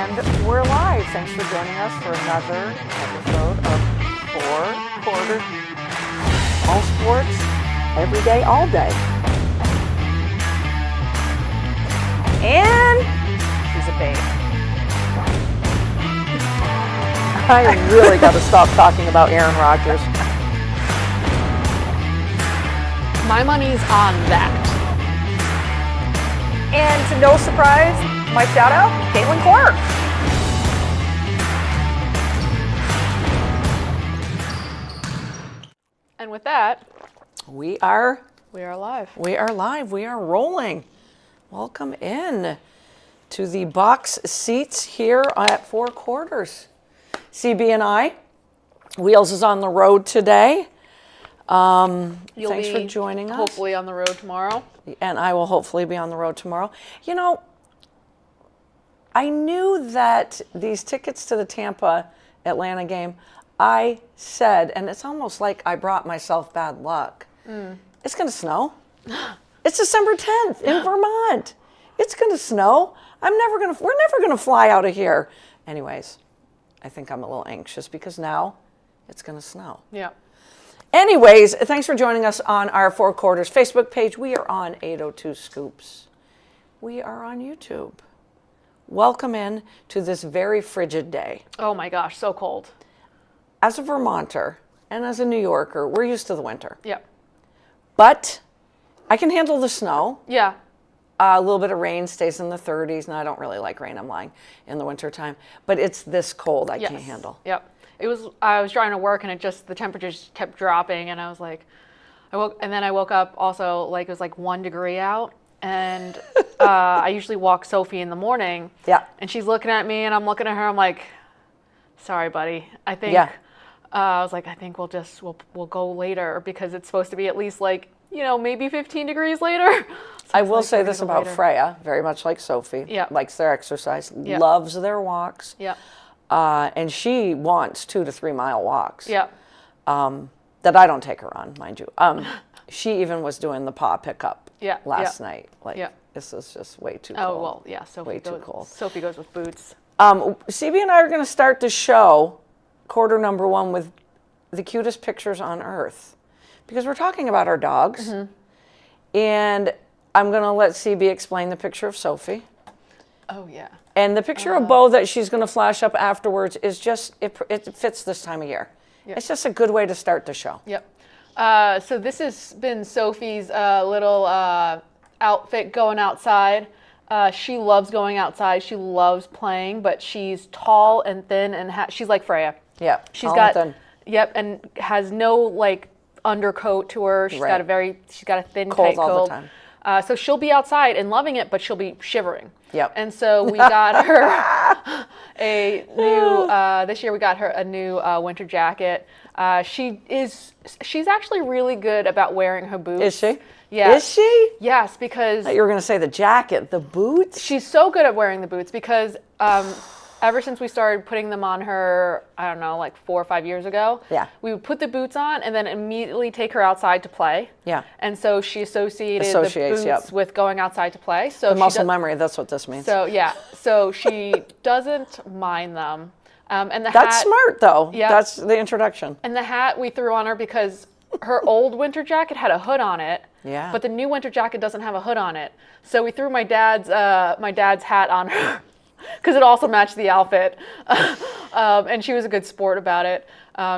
And we're live. Thanks for joining us for another episode of Four Quarters. All sports, every day, all day. And she's a babe. I really got to stop talking about Aaron Rodgers. My money's on that. And to no surprise, my shout out, Caitlin Clark. And with that, We are live. We are live. We are rolling. Welcome in to the box seats here at Four Quarters. CB and I, Wheels is on the road today. Thanks for joining us. Hopefully on the road tomorrow. And I will hopefully be on the road tomorrow. You know, I knew that these tickets to the Tampa-Atlanta game, I said, and it's almost like I brought myself bad luck. It's going to snow. It's December 10th in Vermont. It's going to snow. we're never going to fly out of here. Anyways, I think I'm a little anxious because now it's going to snow. Yeah. Anyways, thanks for joining us on our Four Quarters Facebook page. We are on 802 Scoops. We are on YouTube. Welcome in to this very frigid day. Oh my gosh, so cold. As a Vermonter and as a New Yorker, we're used to the winter. Yeah. But I can handle the snow. Yeah. A little bit of rain stays in the 30s. And I don't really like rain, I'm lying, in the wintertime. But it's this cold I can't handle. Yep. I was driving to work and the temperature just kept dropping and I was like, I woke up also like it was like 1 degree out. And I usually walk Sophie in the morning. Yeah. And she's looking at me and I'm looking at her. I'm like, sorry, buddy. I think, I was like, I think we'll go later because it's supposed to be at least like, maybe 15 degrees later. So I will say this about Freya, very much like Sophie. Yeah. Likes their exercise, loves their walks. Yeah. And she wants 2 to 3 mile walks. Yeah. That I don't take her on, mind you. She even was doing the paw pickup last night. This is just way too cold. Oh, well, yeah. Too cold. Sophie goes with boots. CB and I are going to start the show, quarter number 1, with the cutest pictures on earth. Because we're talking about our dogs. Mm-hmm. And I'm going to let CB explain the picture of Sophie. Oh, yeah. And the picture of Bo that she's going to flash up afterwards is just, it fits this time of year. Yep. It's just a good way to start the show. Yep. So this has been Sophie's little outfit going outside. She loves going outside. She loves playing, but she's tall and thin and she's like Freya. Yeah. She's got, and has no like undercoat to her. She's got a thin, tight coat. All the time. So she'll be outside and loving it, but she'll be shivering. Yep. And so we got her this year we got her a new winter jacket. She's actually really good about wearing her boots. Is she? Yeah. Is she? Yes, because you were going to say the jacket, the boots? She's so good at wearing the boots because ever since we started putting them on her, I don't know, like 4 or 5 years ago, we would put the boots on and then immediately take her outside to play. Yeah. And so she associated the boots with going outside to play. So the muscle memory, that's what this means. So, yeah. So she doesn't mind them. And the That's hat, smart, though. Yeah. That's the introduction. And the hat we threw on her because her old winter jacket had a hood on it. Yeah. But the new winter jacket doesn't have a hood on it. So we threw my dad's hat on her. Because it also matched the outfit. And she was a good sport about it.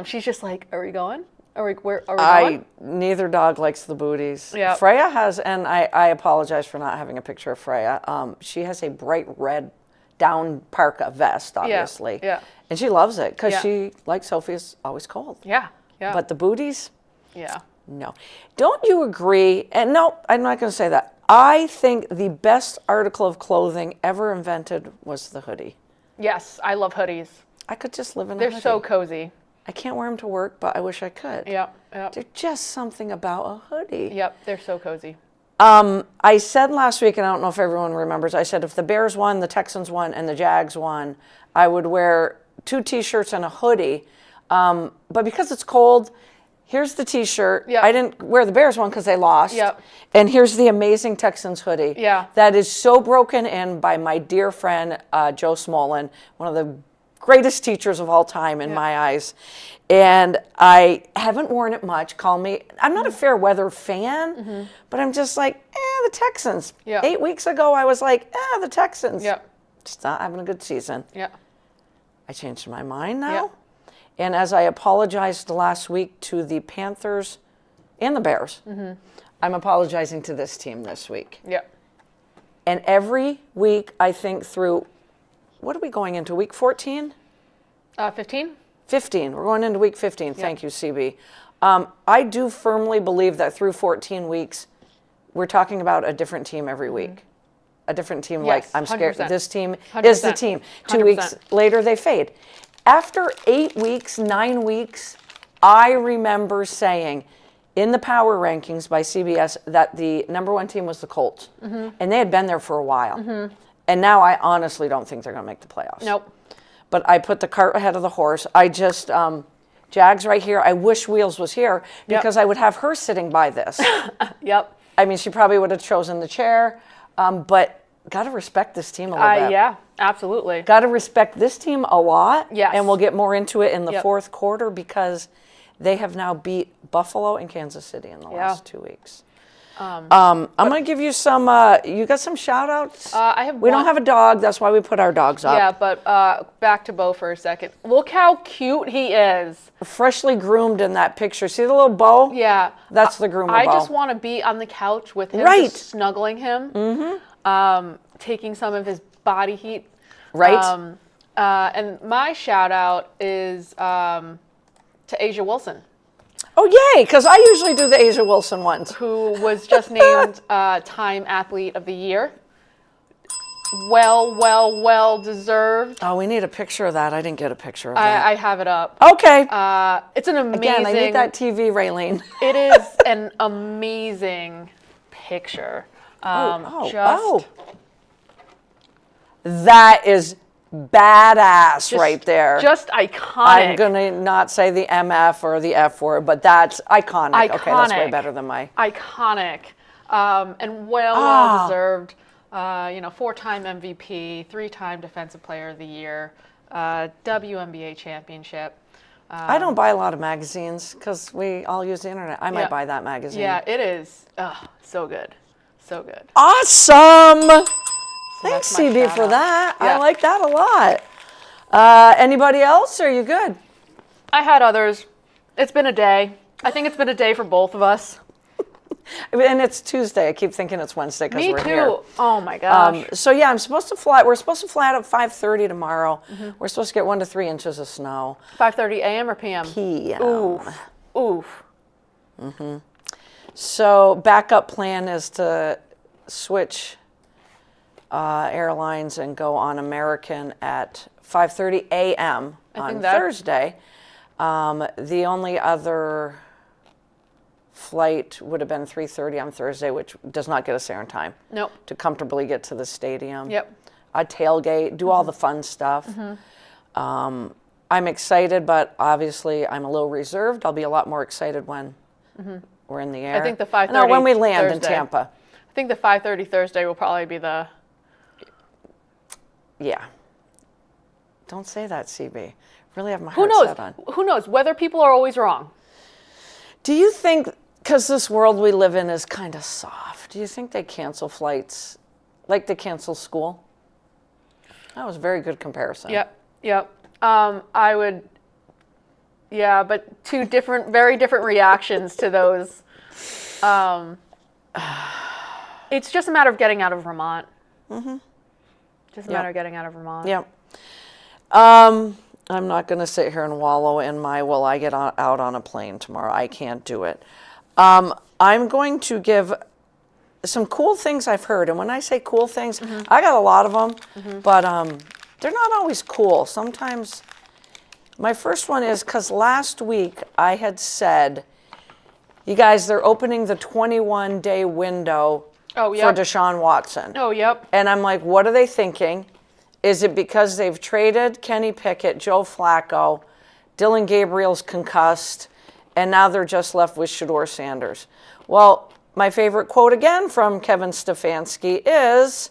She's just like, are we going? Are we going? Neither dog likes the booties. Yeah. Freya has, and I apologize for not having a picture of Freya. she has a bright red down parka vest, obviously. Yeah. And she loves it because she, like Sophie, is always cold. Yeah. Yeah. But the booties? Yeah. No. Don't you agree? And no, I'm not going to say that. I think the best article of clothing ever invented was the hoodie. Yes, I love hoodies. I could just live in a hoodie. They're so cozy. I can't wear them to work, but I wish I could. Yep. There's just something about a hoodie. Yep, they're so cozy. I said last week, and I don't know if everyone remembers, I said if the Bears won, the Texans won, and the Jags won, I would wear 2 T-shirts and a hoodie. But because it's cold, Here's the T-shirt. Yep. I didn't wear the Bears one because they lost. Yep. And here's the amazing Texans hoodie. Yeah. That is so broken in by my dear friend Joe Smolin, one of the greatest teachers of all time in my eyes. And I haven't worn it much. Call me. I'm not a fair weather fan, but I'm just like, the Texans. Yeah. 8 weeks ago, I was like, the Texans. Yep. Just not having a good season. Yeah. I changed my mind now. Yep. And as I apologized last week to the Panthers and the Bears, I'm apologizing to this team this week. Yep. And every week I think through, what are we going into, week 14? 15? 15. We're going into week 15. Thank you, CB. I do firmly believe that through 14 weeks, we're talking about a different team every week. A different team, like, Yes, I'm scared. 100%. This team is the 100%. team. 2 weeks 100%. later, they fade. After 8 weeks, 9 weeks, I remember saying in the power rankings by CBS that the number one team was the Colts. And they had been there for a while. And now I honestly don't think they're going to make the playoffs. Nope. But I put the cart ahead of the horse. I just, Jags right here. I wish Wheels was here because I would have her sitting by this. Yep. I mean, she probably would have chosen the chair, but got to respect this team a little bit. Yeah, absolutely. Got to respect this team a lot. Yes. And we'll get more into it in the Yep. fourth quarter because they have now beat Buffalo and Kansas City in the last 2 weeks. I'm going to give you some, you got some shout outs? I have We one. don't have a dog. That's why we put our dogs up. Yeah, but back to Bo for a second. Look how cute he is. Freshly groomed in that picture. See the little bow? Yeah. That's the groomer I bow. just want to be on the couch with him, Right. just snuggling him, taking some of his body heat. Right? And my shout out is to Asia Wilson, Oh, yay, because I usually do the Asia Wilson ones. who was just named Time Athlete of the Year. Well deserved. Oh, we need a picture of that. I didn't get a picture of that. I have it up. Okay. It's an amazing. Again, I need that TV, Raylene. It is an amazing picture. That is badass right there. Just iconic. I'm going to not say the MF or the F word, but that's iconic. Okay, that's way Iconic. better than my... Iconic. And well deserved. 4-time MVP, 3-time Defensive Player of the Year, WNBA championship. I don't buy a lot of magazines because we all use the internet. I might buy that magazine. Yeah, it is. So good. So good. Awesome! Thanks, that's my CB, shout for out. that. I Yeah. like that a lot. Anybody else? Are you good? I had others. It's been a day. I think it's been a day for both of us. And it's Tuesday. I keep thinking it's Wednesday because Me we're too. here. Oh my gosh. So yeah, I'm supposed to fly. We're supposed to fly out at 5:30 tomorrow. We're supposed to get 1 to 3 inches of snow. 5:30 a.m. or p.m.? PM. Oof. So backup plan is to switch airlines and go on American at 5:30 a.m. on think that- Thursday. The only other flight would have been 3:30 on Thursday, which does not get us there in time Nope. to comfortably get to the stadium. Yep. A tailgate, do all the fun stuff. I'm excited, but obviously I'm a little reserved. I'll be a lot more excited when we're in the air. I think the 5:30 No, when we land in Thursday. Tampa. I think the 5:30 Thursday will probably be the. Yeah. Don't say that, CB. Really have my Who heart knows? set on. Who knows? Weather people are always wrong. Do you think, because this world we live in is kind of soft, do you think they cancel flights like they cancel school? That was a very good comparison. Yep. I would. Yeah, but very different reactions to those. It's just a matter of getting out of Vermont. Just a matter of getting out of Vermont. Yep. I'm not going to sit here and wallow in my, will I get out on a plane tomorrow? I can't do it. I'm going to give some cool things I've heard. And when I say cool things, I got a lot of them, but they're not always cool. Sometimes, my first one is because last week I had said, you guys, they're opening the 21-day window Oh, for yep. Deshaun Watson. Oh, yep. And I'm like, what are they thinking? Is it because they've traded Kenny Pickett, Joe Flacco, Dylan Gabriel's concussed, And now they're just left with Shedeur Sanders. Well, my favorite quote again from Kevin Stefanski is,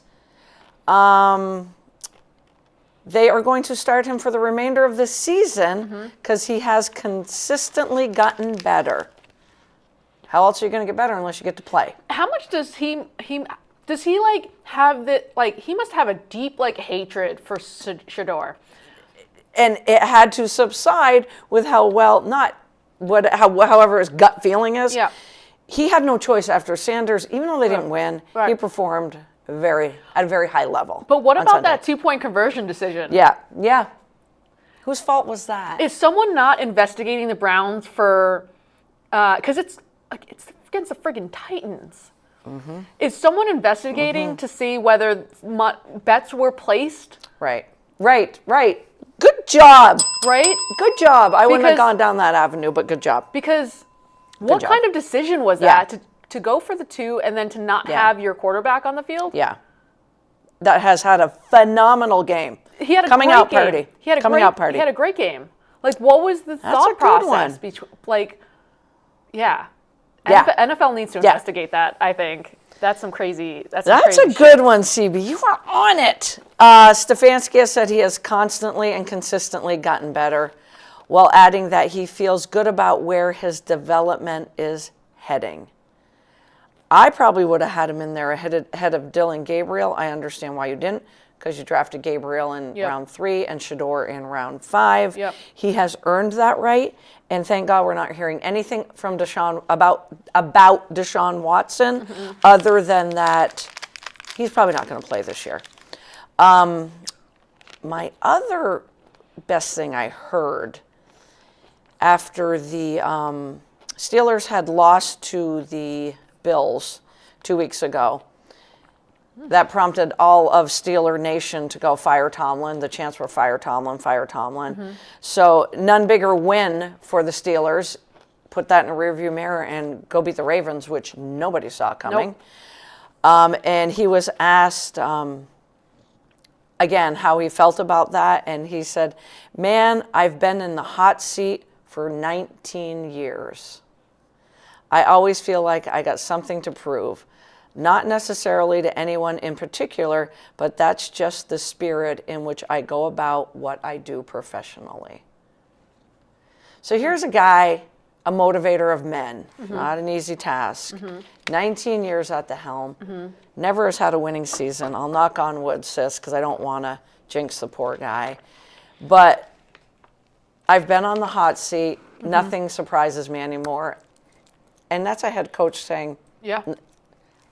they are going to start him for the remainder of the season because he has consistently gotten better. How else are you going to get better unless you get to play? How much does he like have the, like, he must have a deep like hatred for Shedeur. And it had to subside with how well, not what, however his gut feeling is. Yeah. He had no choice after Sanders, even though they didn't win, he Right. performed at a very high level. But what on about Sunday. that 2-point conversion decision? Yeah. Whose fault was that? Is someone not investigating the Browns for, because it's against the friggin' Titans. Is someone investigating to see whether bets were placed? Right. Good job. Right? Good job. I wouldn't have Because- gone down that avenue, but good job. Because what job. kind of decision was Yeah. that to go for the 2 and then to not Yeah. have your quarterback on the field? Yeah. That has had a phenomenal game. He had a coming great out game. party. He had a coming great, out party. He had a great game. Like, what was the a thought good process one. between, like, yeah. Yeah. NFL needs to Yeah. investigate that, I think. That's some crazy. That's That's crazy a good one, CB. You are on it. Stefanski has said he has constantly and consistently gotten better, while adding that he feels good about where his development is heading. I probably would have had him in there ahead of Dylan Gabriel. I understand why you didn't, because you drafted Gabriel in Yep. round 3 and Shedeur in round 5. Yep. He has earned that right, and thank God we're not hearing anything from Deshaun about Deshaun Watson, other than that he's probably not going to play this year. My other best thing I heard after the Steelers had lost to the Bills 2 weeks ago, that prompted all of Steeler Nation to go fire Tomlin. The chants were fire Tomlin. So none bigger win for the Steelers. Put that in a rearview mirror and go beat the Ravens, which nobody saw coming. And he was asked again how he felt about that, and he said, "Man, I've been in the hot seat for 19 years. I always feel like I got something to prove. Not necessarily to anyone in particular, but that's just the spirit in which I go about what I do professionally." So here's a guy, a motivator of men, not an easy task. 19 years at the helm, never has had a winning season. I'll knock on wood, sis, because I don't want to jinx the poor guy. But I've been on the hot seat. Nothing surprises me anymore. And that's a head coach saying, Yeah.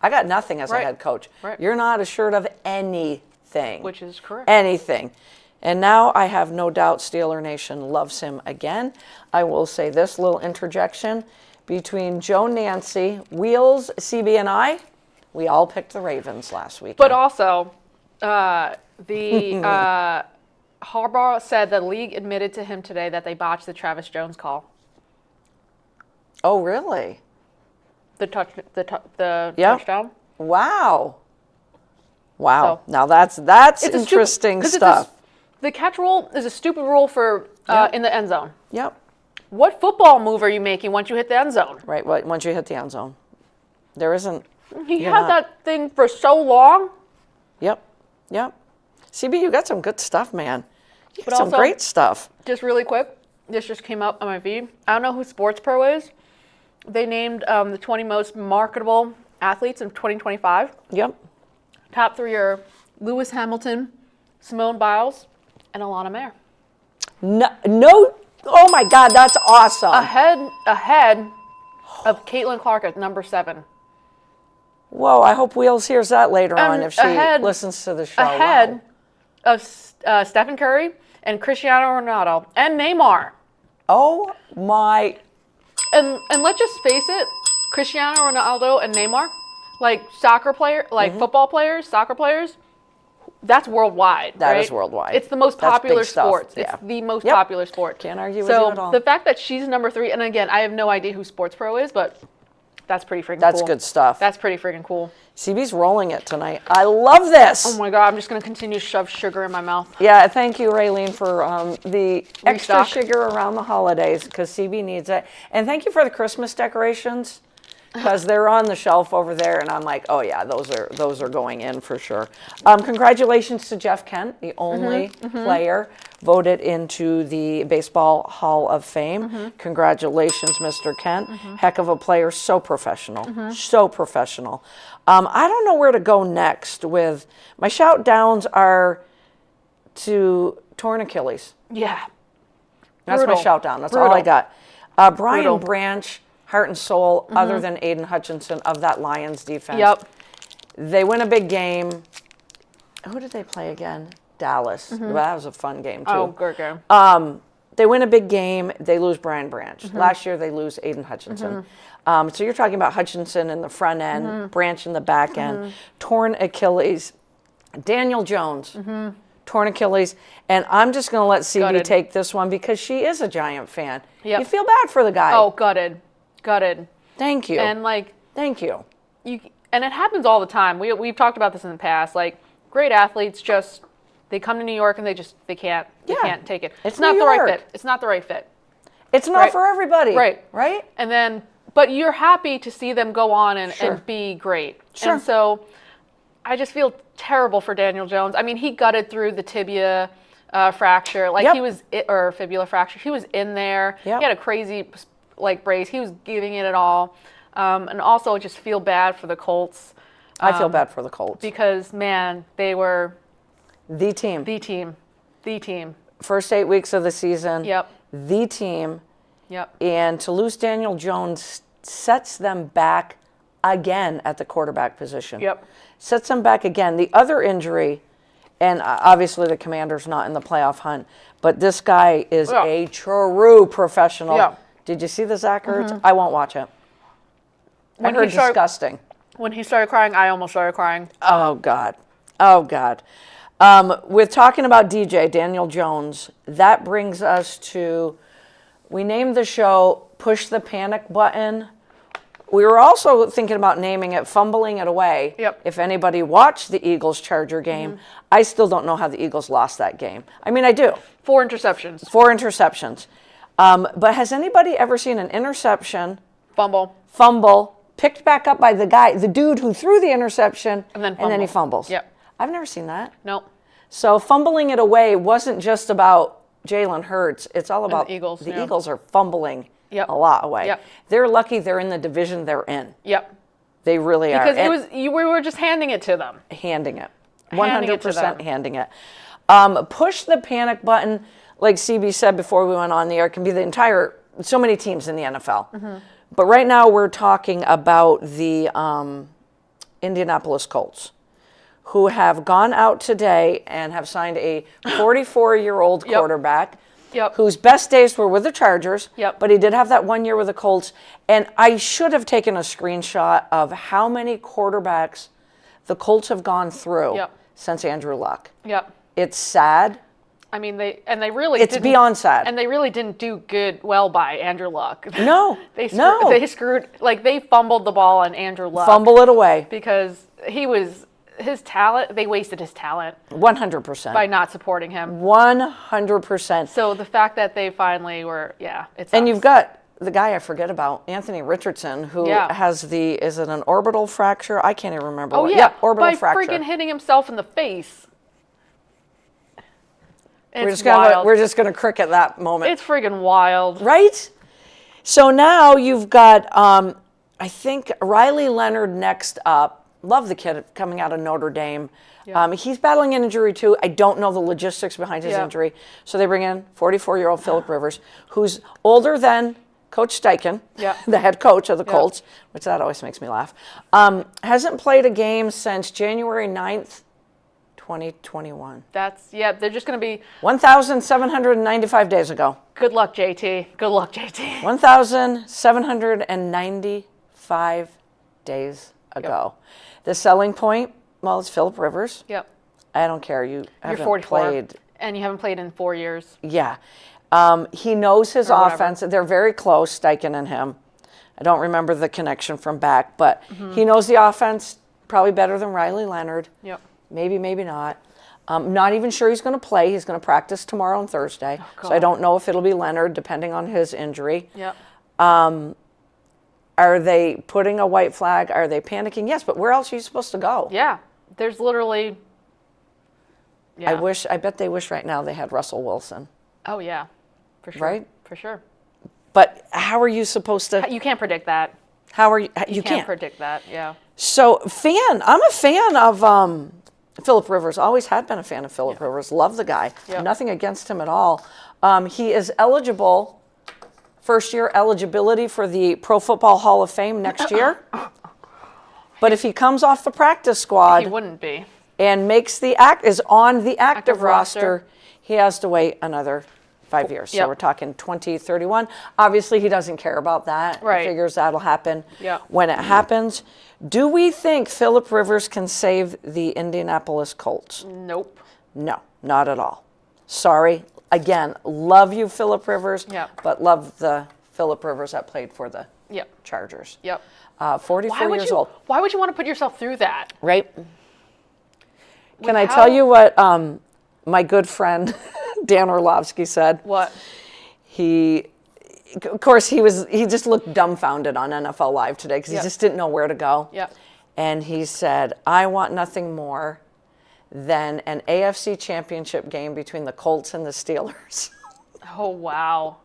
I got nothing as a Right. head coach. Right. You're not assured of anything. Which is correct. Anything. And now I have no doubt Steeler Nation loves him again. I will say this little interjection. Between Joe Nancy, Wheels, CB, and I, we all picked the Ravens last week. But also, Harbaugh said the league admitted to him today that they botched the Travis Jones call. Oh, really? The Yep. touchdown. Wow. So- Now that's It's a stupid- interesting 'cause stuff. The catch rule is a stupid rule for Yep. in the end zone. Yep. What football move are you making once you hit the end zone? Right. Well, once you hit the end zone, there isn't. He You're had not- that thing for so long. Yep. CB, you got some good stuff, man. You got But some also- great stuff. Just really quick, this just came up on my feed. I don't know who Sports Pro is. They named the 20 most marketable athletes in 2025. Yep. Top 3 are Lewis Hamilton, Simone Biles, and Alana Mayer. No. Oh my God, that's awesome. Ahead of Caitlin Clark at number 7. Whoa, I hope Wheels hears that later on if she ahead- listens to the show. Ahead Wow. of Stephen Curry and Cristiano Ronaldo and Neymar. Oh my. And let's just face it, Cristiano Ronaldo and Neymar, like soccer player, like football players, soccer players, that's worldwide. That right? is worldwide. It's the most That's popular big stuff, sport. yeah. It's the most Yep. popular sport. Can't argue with so you at all. the fact that she's number 3, and again, I have no idea who Sports Pro is, but That's pretty freaking cool. That's good stuff. That's pretty freaking cool. CB's rolling it tonight. I love this. Oh my God, I'm just going to continue to shove sugar in my mouth. Yeah, thank you, Raylene, for the extra Restock. sugar around the holidays because CB needs it. And thank you for the Christmas decorations because they're on the shelf over there, and I'm like, oh yeah, those are going in for sure. Congratulations to Jeff Kent, the only player voted into the Baseball Hall of Fame. Congratulations, Mr. Kent. Heck of a player, so professional, so professional. I don't know where to go next with my shout downs are to torn Achilles. Yeah. That's Brutal. my shout down. That's all I Brutal. got. Brian Brutal. Branch, heart and soul, other than Aiden Hutchinson of that Lions defense. Yep. They win a big game. Who did they play again? Dallas. Well, that was a fun game too. Oh, good game. They win a big game. They lose Brian Branch. Last year they lose Aiden Hutchinson. So you're talking about Hutchinson in the front end, Branch in the back end, torn Achilles. Daniel Jones, torn Achilles. And I'm just going to let CB Gutted. take this one because she is a Giant fan. Yep. You feel bad for the guy. Oh, gutted. Gutted. Thank you. And like, Thank you. and it happens all the time. We've talked about this in the past. Like, great athletes just, they come to New York and they can't take it. It's not New the right York. fit. It's not the right fit. It's not Right. for everybody. Right. Right? And then, but you're happy to see them go on and, Sure. and be great. Sure. And so I just feel terrible for Daniel Jones. I mean, he gutted through the tibia fracture. Like Yep. he was, or fibula fracture. He was in there. Yep. He had a crazy like brace. He was giving it all. And also just feel bad for the Colts I feel bad for the Colts. because, man, they were The team. the team. The team. First 8 weeks of the season. Yep. The team. Yep. And to lose Daniel Jones sets them back again at the quarterback position. Yep. Sets them back again. The other injury, and obviously the Commander's not in the playoff hunt, but this guy is Yeah. a true professional. Yeah. Did you see the Zach Ertz? I won't watch it. When I heard he started- disgusting. When he started crying, I almost started crying. Oh, God. Oh, God. With talking about DJ, Daniel Jones, that brings us to, we named the show Push the Panic Button. We were also thinking about naming it Fumbling It Away. Yep. If anybody watched the Eagles-Charger game, I still don't know how the Eagles lost that game. I mean, I do. 4 interceptions. 4 interceptions. But has anybody ever seen an interception, Fumble. fumble, picked back up by the dude who threw the interception, And then he fumble. fumbles? Yep. I've never seen that. Nope. So fumbling it away wasn't just about Jalen Hurts. It's all about Eagles, The yeah. Eagles are fumbling Yep. a lot away. Yep. They're lucky they're in the division they're in. Yep. They really Because are. it was we were just handing it to them. Handing it. Handing it to 100% them. handing it. Push the panic button, like CB said before we went on the air, can be the entire, so many teams in the NFL. But right now we're talking about the Indianapolis Colts, who have gone out today and have signed a 44-year-old Yep. quarterback Yep. whose best days were with the Chargers, Yep. but he did have that 1 year with the Colts. And I should have taken a screenshot of how many quarterbacks the Colts have gone through Yep. since Andrew Luck. Yep. It's sad. I mean, they really It's didn't, beyond sad. and they really didn't do well by Andrew Luck. No, they no. they screwed, like they fumbled the ball on Andrew Luck Fumble it away. because his talent. They wasted his talent 100%. by not supporting him. 100%. So the fact that they finally were, yeah, it's And you've got the guy I forget about, Anthony Richardson, who Yeah. has is it an orbital fracture? I can't even remember. oh what. yeah, Yep, orbital by fracture. freaking hitting himself in the face. It's wild. We're just gonna cricket that moment. It's friggin' wild. Right? So now you've got, I think, Riley Leonard next up. Love the kid coming out of Notre Dame. Yeah. He's battling an injury too. I don't know the logistics behind his Yeah. injury. So they bring in 44-year-old Phillip Rivers, who's older than Coach Steichen, Yeah. the head coach of the Yeah. Colts, which that always makes me laugh. Hasn't played a game since January 9th, 2021. They're just gonna be 1,795 days ago. good luck, JT. Good luck, JT. 1,795 days ago. The selling point, well, it's Phillip Rivers. Yep. I don't care. You You're haven't 44, played. and you haven't played in 4 years. Yeah. He knows his Or whatever. offense. They're very close, Steichen and him. I don't remember the connection from back, but he knows the offense probably better than Riley Leonard. Yep. Maybe, maybe not. Not even sure he's going to play. He's going to practice tomorrow and Thursday. So I God. don't know if it'll be Leonard, depending on his injury. Yep. Are they putting a white flag? Are they panicking? Yes, but where else are you supposed to go? Yeah. There's literally. Yeah. I bet they wish right now they had Russell Wilson. Oh yeah, for sure. Right? For sure. But how are you supposed to? You can't predict that. How are you? You You can't. can't predict that. Yeah. So I'm a fan of Philip Rivers. Always had been a fan of Philip Rivers. Love the guy. Yep. Nothing against him at all. He is eligible. First year eligibility for the Pro Football Hall of Fame next year. But if he comes off the practice He squad wouldn't be. and is on the active roster, he has to wait another 5 years. So Yep. we're talking 2031. Obviously, he doesn't care about that. Right. He figures that'll happen Yep. when it happens. Do we think Philip Rivers can save the Indianapolis Colts? Nope. No, not at all. Sorry. Again, love you, Philip Rivers, Yep. but love the Philip Rivers that played for the Yep. Chargers. Yep. 44 years old. Why would you want to put yourself through that? Right? Can I how- tell you what my good friend Dan Orlovsky said? What? Of course, he just looked dumbfounded on NFL Live today because Yep. he just didn't know where to go. Yep. And he said, I want nothing more than an AFC championship game between the Colts and the Steelers. Oh wow.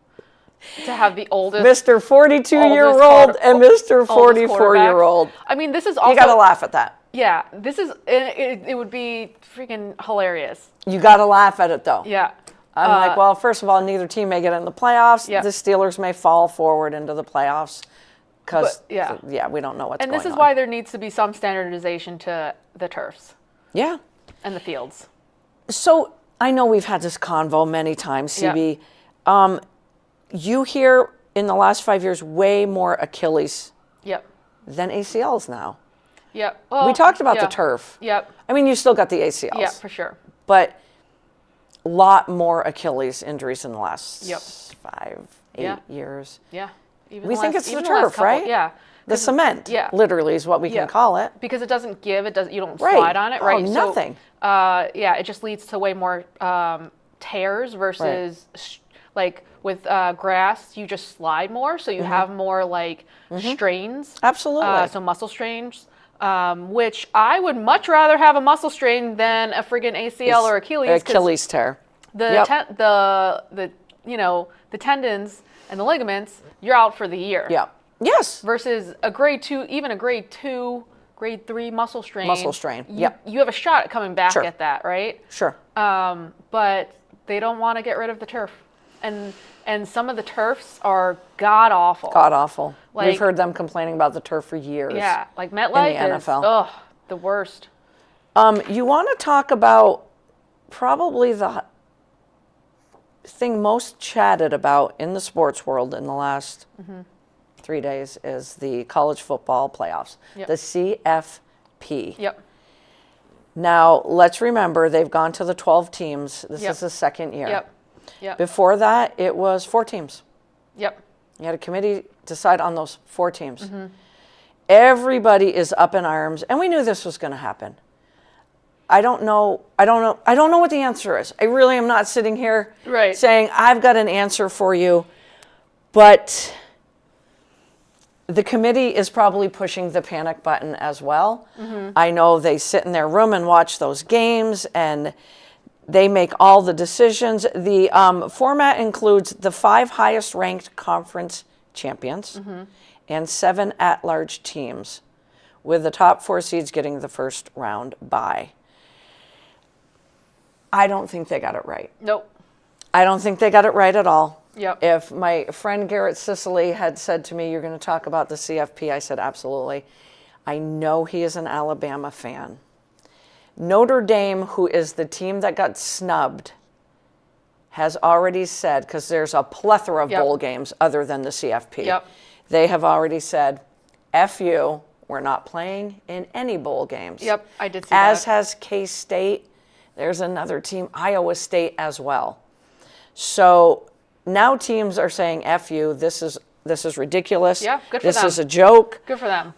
To have the oldest. Mr. 42-year-old quarter- and Mr. oldest 44-year-old. quarterback. I mean, this is also. You got to laugh at that. Yeah, this is. It would be freaking hilarious. You got to laugh at it, though. Yeah. I'm like, well, first of all, neither team may get in the playoffs. Yeah. The Steelers may fall forward into the playoffs because, But, yeah. we don't know what's And going this is on. why there needs to be some standardization to the turfs Yeah. and the fields. So I know we've had this convo many times, Yeah. CB. You hear in the last 5 years way more Achilles Yep. than ACLs now. Yep. We Well, talked about the yeah. turf. Yep. I mean, you still got the ACLs. Yeah, for sure. But a lot more Achilles injuries in the last Yep. 5, 8 Yeah. years. Yeah. Even We the think last- it's the even last turf, couple- right? Yeah. The cement, yeah. literally, is what we Yeah. can call it. Because it doesn't give. It doesn't. You don't Right. slide on it, Oh, right? nothing. So, yeah, it just leads to way more tears versus like with grass, you just slide more, so you have more like strains. Absolutely. So muscle strains. Which I would much rather have a muscle strain than a friggin' ACL or Achilles. 'Cause Achilles tear. The Yep. the tendons and the ligaments, you're out for the year. Yeah. Yes. Versus a grade 2, even a grade 2, grade 3 muscle strain. Muscle strain, You, yep. you have a shot at coming back Sure. at that, right? Sure. But they don't want to get rid of the turf, and some of the turfs are god awful. God awful. We've Like- heard them complaining about the turf for years. Yeah, like MetLife is NFL. the worst. You want to talk about probably the thing most chatted about in the sports world in the last 3 days is the college football playoffs, Yep. the CFP. Yep. Now, let's remember they've gone to the 12 teams. This Yep. is the second year. Yep. Yep. Before that, it was 4 teams. Yep. You had a committee decide on those 4 teams. Mm-hmm. Everybody is up in arms, and we knew this was going to happen. I don't know what the answer is. I really am not sitting here Right. saying I've got an answer for you, but the committee is probably pushing the panic button as well. I know they sit in their room and watch those games, and they make all the decisions. The format includes the 5 highest ranked conference champions and 7 at-large teams, with the top 4 seeds getting the first round bye. I don't think they got it right. Nope. I don't think they got it right at all. Yep. If my friend Garrett Sicily had said to me, you're going to talk about the CFP, I said, absolutely. I know he is an Alabama fan. Notre Dame, who is the team that got snubbed, has already said, because there's a plethora of Yep. bowl games other than the CFP. Yep. They have already said, F you, we're not playing in any bowl games. Yep, I did see As that. has K-State. There's another team, Iowa State as well. So now teams are saying, F you, this is this is ridiculous. Yeah, good for this them. is a joke. Good for them.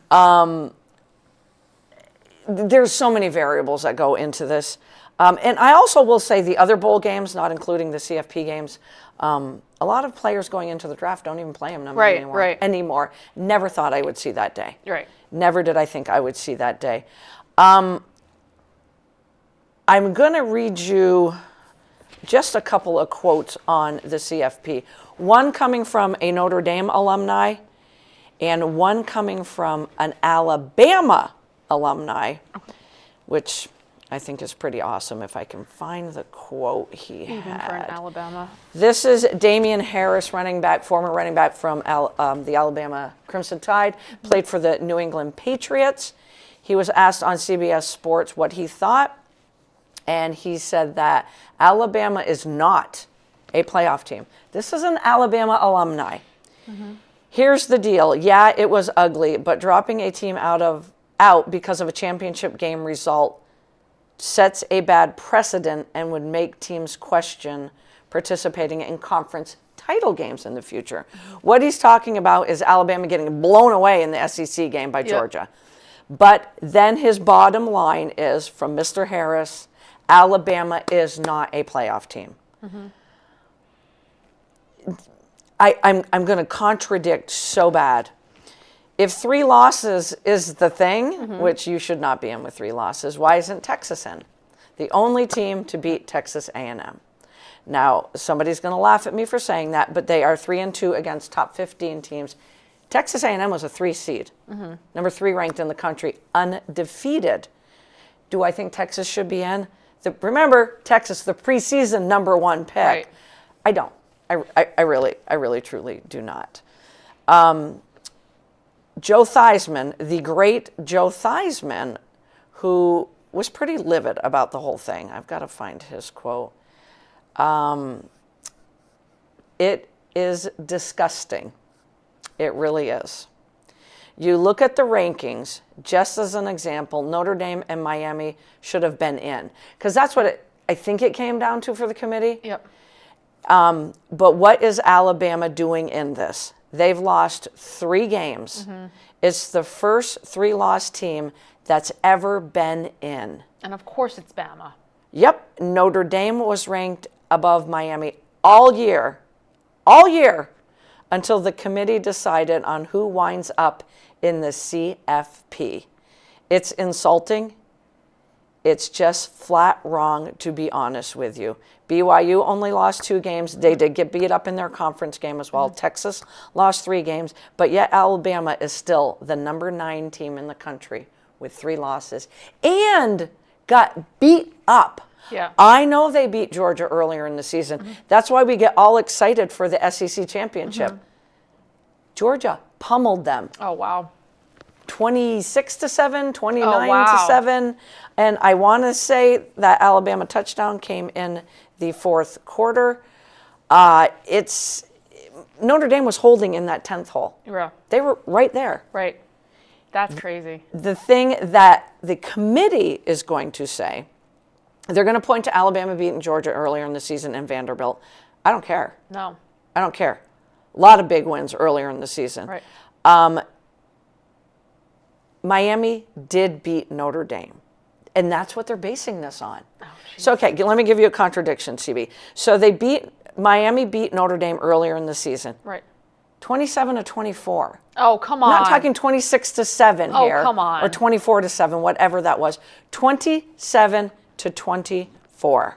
There's so many variables that go into this. And I also will say the other bowl games, not including the CFP games, a lot of players going into the draft don't even play them anymore. Never thought I would see that day. Right. Never did I think I would see that day. I'm going to read you just a couple of quotes on the CFP. One coming from a Notre Dame alumni and one coming from an Alabama alumni, which I think is pretty awesome if I can find the quote he Even had. for an Alabama. This is Damian Harris, former running back from the Alabama Crimson Tide, played for the New England Patriots. He was asked on CBS Sports what he thought, and he said that Alabama is not a playoff team. This is an Alabama alumni. Here's the deal. Yeah, it was ugly, but dropping a team out because of a championship game result sets a bad precedent and would make teams question participating in conference title games in the future. What he's talking about is Alabama getting blown away in the SEC game by Georgia. But then his bottom line is, from Mr. Harris, Alabama is not a playoff team. I'm going to contradict so bad. If 3 losses is the thing, which you should not be in with 3 losses, why isn't Texas in? The only team to beat Texas A&M. Now, somebody's going to laugh at me for saying that, but they are 3-2 against top 15 teams. Texas A&M was a 3 seed, number 3 ranked in the country, undefeated. Do I think Texas should be in? Remember, Texas, the preseason number 1 pick. Right. I don't. I really, truly do not. Joe Theismann, the great Joe Theismann, who was pretty livid about the whole thing. I've got to find his quote. It is disgusting. It really is. You look at the rankings, just as an example, Notre Dame and Miami should have been in. Because that's what I think it came down to for the committee. Yep. But what is Alabama doing in this? They've lost 3 games. It's the first 3-loss team that's ever been in. And of course it's Bama. Yep, Notre Dame was ranked above Miami all year, until the committee decided on who winds up in the CFP. It's insulting. It's just flat wrong, to be honest with you. BYU only lost 2 games. They did get beat up in their conference game as well. Texas lost 3 games, but yet Alabama is still the number 9 team in the country with 3 losses and got beat up. Yeah. I know they beat Georgia earlier in the season. That's why we get all excited for the SEC championship. Georgia pummeled them. Oh, wow. 26-7, 29-7, and I want to say that Alabama touchdown came in the 4th quarter. Notre Dame was holding in that 10th hole. Yeah. They were right there. Right. That's crazy. The thing that the committee is going to say, they're going to point to Alabama beating Georgia earlier in the season and Vanderbilt. I don't care. No. I don't care. A lot of big wins earlier in the season. Right. Miami did beat Notre Dame, and that's what they're basing this on. So, okay, let me give you a contradiction, CB. So Miami beat Notre Dame earlier in the season. Right. 27-24. Oh, come on. I'm not talking 26-7 here. Oh, come on. Or 24-7, whatever that was. 27-24.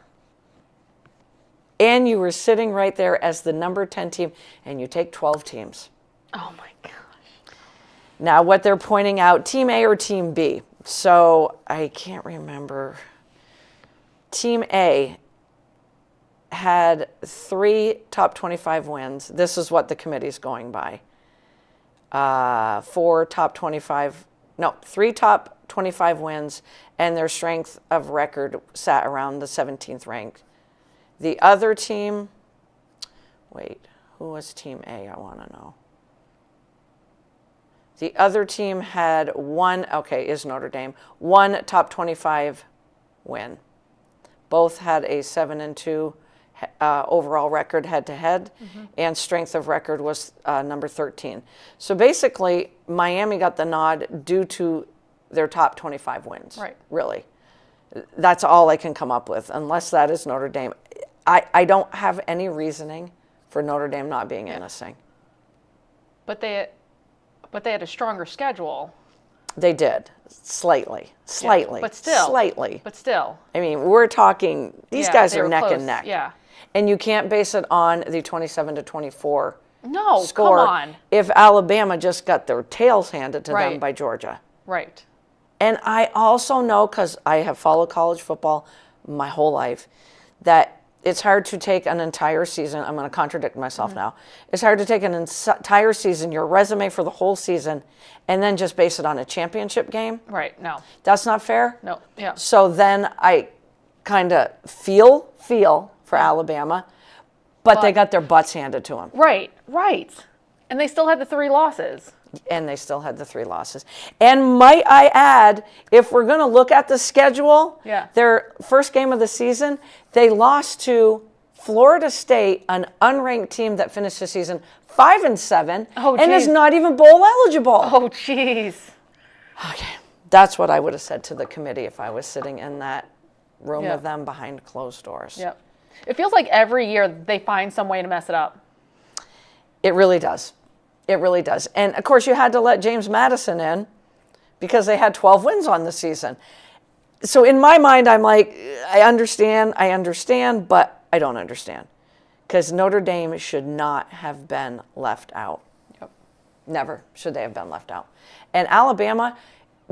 And you were sitting right there as the number 10 team, and you take 12 teams. Oh, my gosh. Now, what they're pointing out, Team A or Team B. So I can't remember. Team A had 3 top 25 wins. This is what the committee's going by. 3 top 25 wins, and their strength of record sat around the 17th rank. The other team, who was Team A? I want to know. The other team had is Notre Dame, 1 top 25 win. Both had a 7-2 overall record head-to-head, and strength of record was number 13. So basically, Miami got the nod due to their top 25 wins. Right. Really. That's all I can come up with, unless that is Notre Dame. I don't have any reasoning for Notre Dame not being in this thing. But they had a stronger schedule. They did. Slightly. But still. Slightly. But still. I mean, we're talking, these Yeah, guys they are were neck close. and neck. Yeah. And you can't base it on the 27-24 No, score come on. if Alabama just got their tails handed to them Right. by Georgia. Right. And I also know, because I have followed college football my whole life, that it's hard to take an entire season. I'm going to contradict myself now. It's hard to take an entire season, your resume for the whole season, and then just base it on a championship game. Right. No. That's not fair. No. Yeah. So then I kind of feel for Alabama, but they got their butts handed to them. Right. Right. And they still had the 3 losses. And they still had the 3 losses. And might I add, if we're going to look at the schedule, Yeah. their first game of the season, they lost to Florida State, an unranked team that finished the season 5-7, Oh, and is geez. not even bowl eligible. Oh, jeez. Okay, that's what I would have said to the committee if I was sitting in that room Yeah. with them behind closed doors. Yep. It feels like every year they find some way to mess it up. It really does. It really does. And of course, you had to let James Madison in because they had 12 wins on the season. So in my mind, I'm like, I understand, but I don't understand. Because Notre Dame should not have been left out. Yep. Never should they have been left out. And Alabama,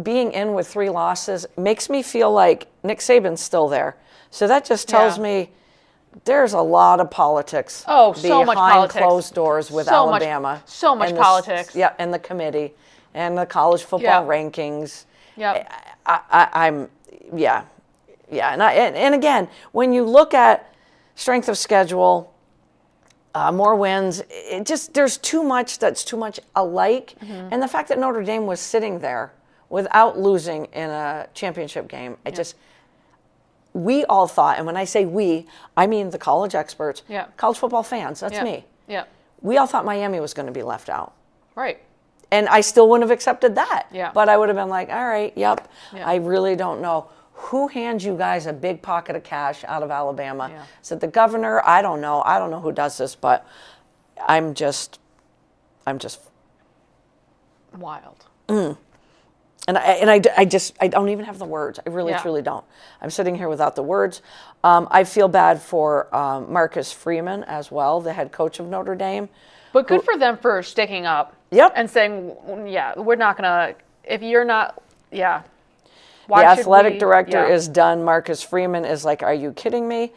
being in with 3 losses, makes me feel like Nick Saban's still there. So that just tells Yeah. me there's a lot of politics Oh, so much behind politics. closed doors with So much- Alabama. so much and politics. Yeah, and the committee and the college football Yeah. rankings. Yep. I'm, yeah. And again, when you look at strength of schedule, more wins, it just, there's too much that's too much alike. Mm-hmm. And the fact that Notre Dame was sitting there without losing in a championship game, we all thought, and when I say we, I mean the college experts, Yeah. college football fans, that's Yeah. me. Yeah. We all thought Miami was going to be left out. Right. And I still wouldn't have accepted that. Yeah. But I would have been like, all right, yep, Yeah. I really don't know. Who hands you guys a big pocket of cash out of Alabama? Yeah. Is it the governor? I don't know. I don't know who does this, but I'm just Wild. And I don't even have the words. I really, Yeah. truly don't. I'm sitting here without the words. I feel bad for Marcus Freeman as well, the head coach of Notre Dame. But good for them for sticking up. Yep. And saying, yeah, we're not going to, if you're not, yeah. Why The should athletic we- director yeah. is done. Marcus Freeman is like, are you kidding me?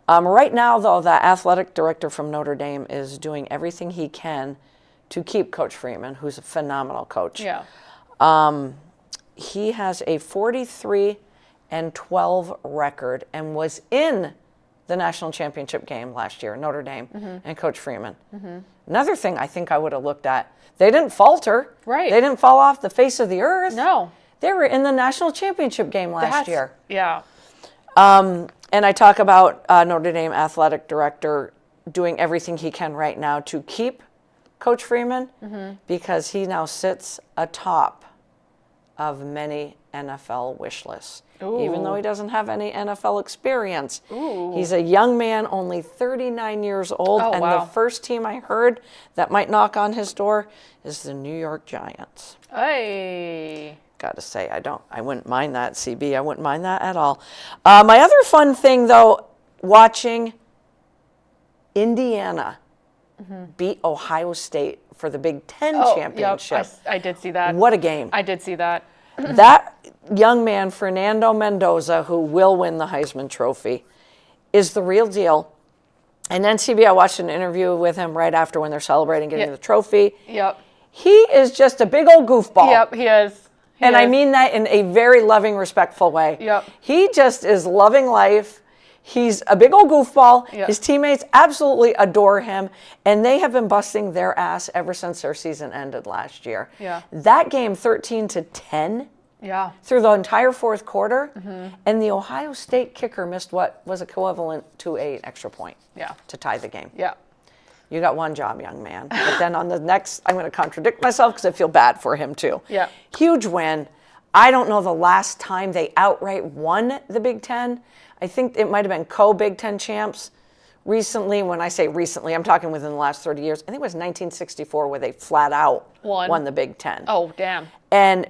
Right now, though, the athletic director from Notre Dame is doing everything he can to keep Coach Freeman, who's a phenomenal coach. Yeah. He has a 43-12 record and was in the national championship game last year, Notre Dame, and Coach Freeman. Another thing I think I would have looked at, they didn't falter. Right. They didn't fall off the face of the earth. No. They were in the national championship game last year. Yeah. And I talk about Notre Dame athletic director doing everything he can right now to keep Coach Freeman because he now sits atop of many NFL wish lists. Even though he doesn't have any NFL experience. He's a young man, only 39 years old. Oh, and wow. the first team I heard that might knock on his door is the New York Giants. Hey. Got to say, I wouldn't mind that, CB. I wouldn't mind that at all. My other fun thing, though, watching Indiana beat Ohio State for the Big Ten championship. Yep. I did see that. What a game. I did see that. That young man, Fernando Mendoza, who will win the Heisman Trophy, is the real deal. And then CB, I watched an interview with him right after when they're celebrating getting the trophy. Yep. He is just a big old goofball. Yep, he is. He And I is. mean that in a very loving, respectful way. Yep. He just is loving life. He's a big old goofball. Yep. His teammates absolutely adore him. And they have been busting their ass ever since their season ended last year. Yeah. That game, 13-10, Yeah. through the entire fourth quarter, and the Ohio State kicker missed what was equivalent to an extra point Yeah. to tie the game. Yeah. You got one job, young man. But then on the next, I'm going to contradict myself because I feel bad for him too. Yeah. Huge win. I don't know the last time they outright won the Big Ten. I think it might have been co-Big Ten champs recently. When I say recently, I'm talking within the last 30 years. I think it was 1964 where they flat out won the Big Ten. Oh, damn. And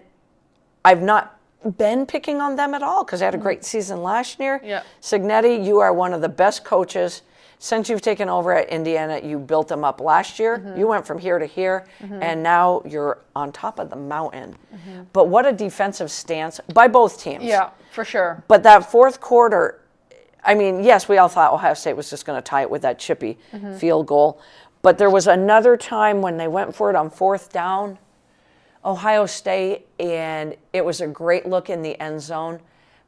I've not been picking on them at all because they had a great season last year. Yeah. Signetti, you are one of the best coaches. Since you've taken over at Indiana, you built them up last year. You went from here to here, and now you're on top of the mountain. But what a defensive stance by both teams. Yeah, for sure. But that fourth quarter, I mean, yes, we all thought Ohio State was just going to tie it with that chippy field goal. But there was another time when they went for it on fourth down, Ohio State, and it was a great look in the end zone.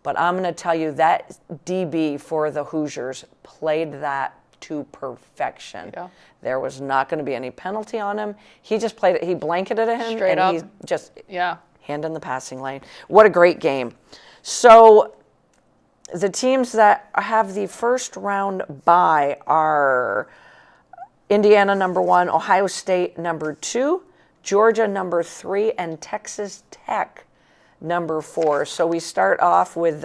But I'm going to tell you that DB for the Hoosiers played that to perfection. Yeah. There was not going to be any penalty on him. He just played it. He blanketed him. Straight and up. he just Yeah. hand in the passing lane. What a great game. So the teams that have the first round bye are Indiana number 1, Ohio State number 2, Georgia number 3, and Texas Tech number 4. So we start off with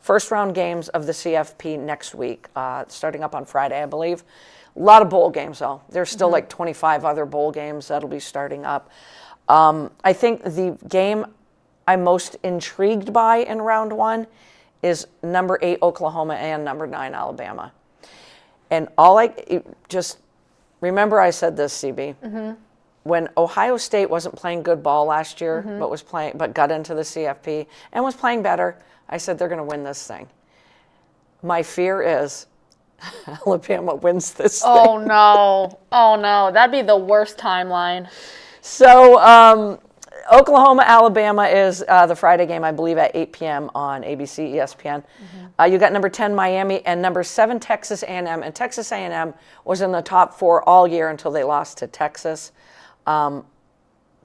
first round games of the CFP next week, starting up on Friday, I believe. A lot of bowl games, though. There's still like 25 other bowl games that'll be starting up. I think the game I'm most intrigued by in round 1 is number 8 Oklahoma and number 9 Alabama. And just remember I said this, CB. When Ohio State wasn't playing good ball last year, but got into the CFP and was playing better, I said they're going to win this thing. My fear is Alabama wins this thing. Oh, no. Oh, no. That'd be the worst timeline. So Oklahoma, Alabama is the Friday game, I believe, at 8 p.m. on ABC, ESPN. You got number 10 Miami and number 7 Texas A&M. And Texas A&M was in the top 4 all year until they lost to Texas.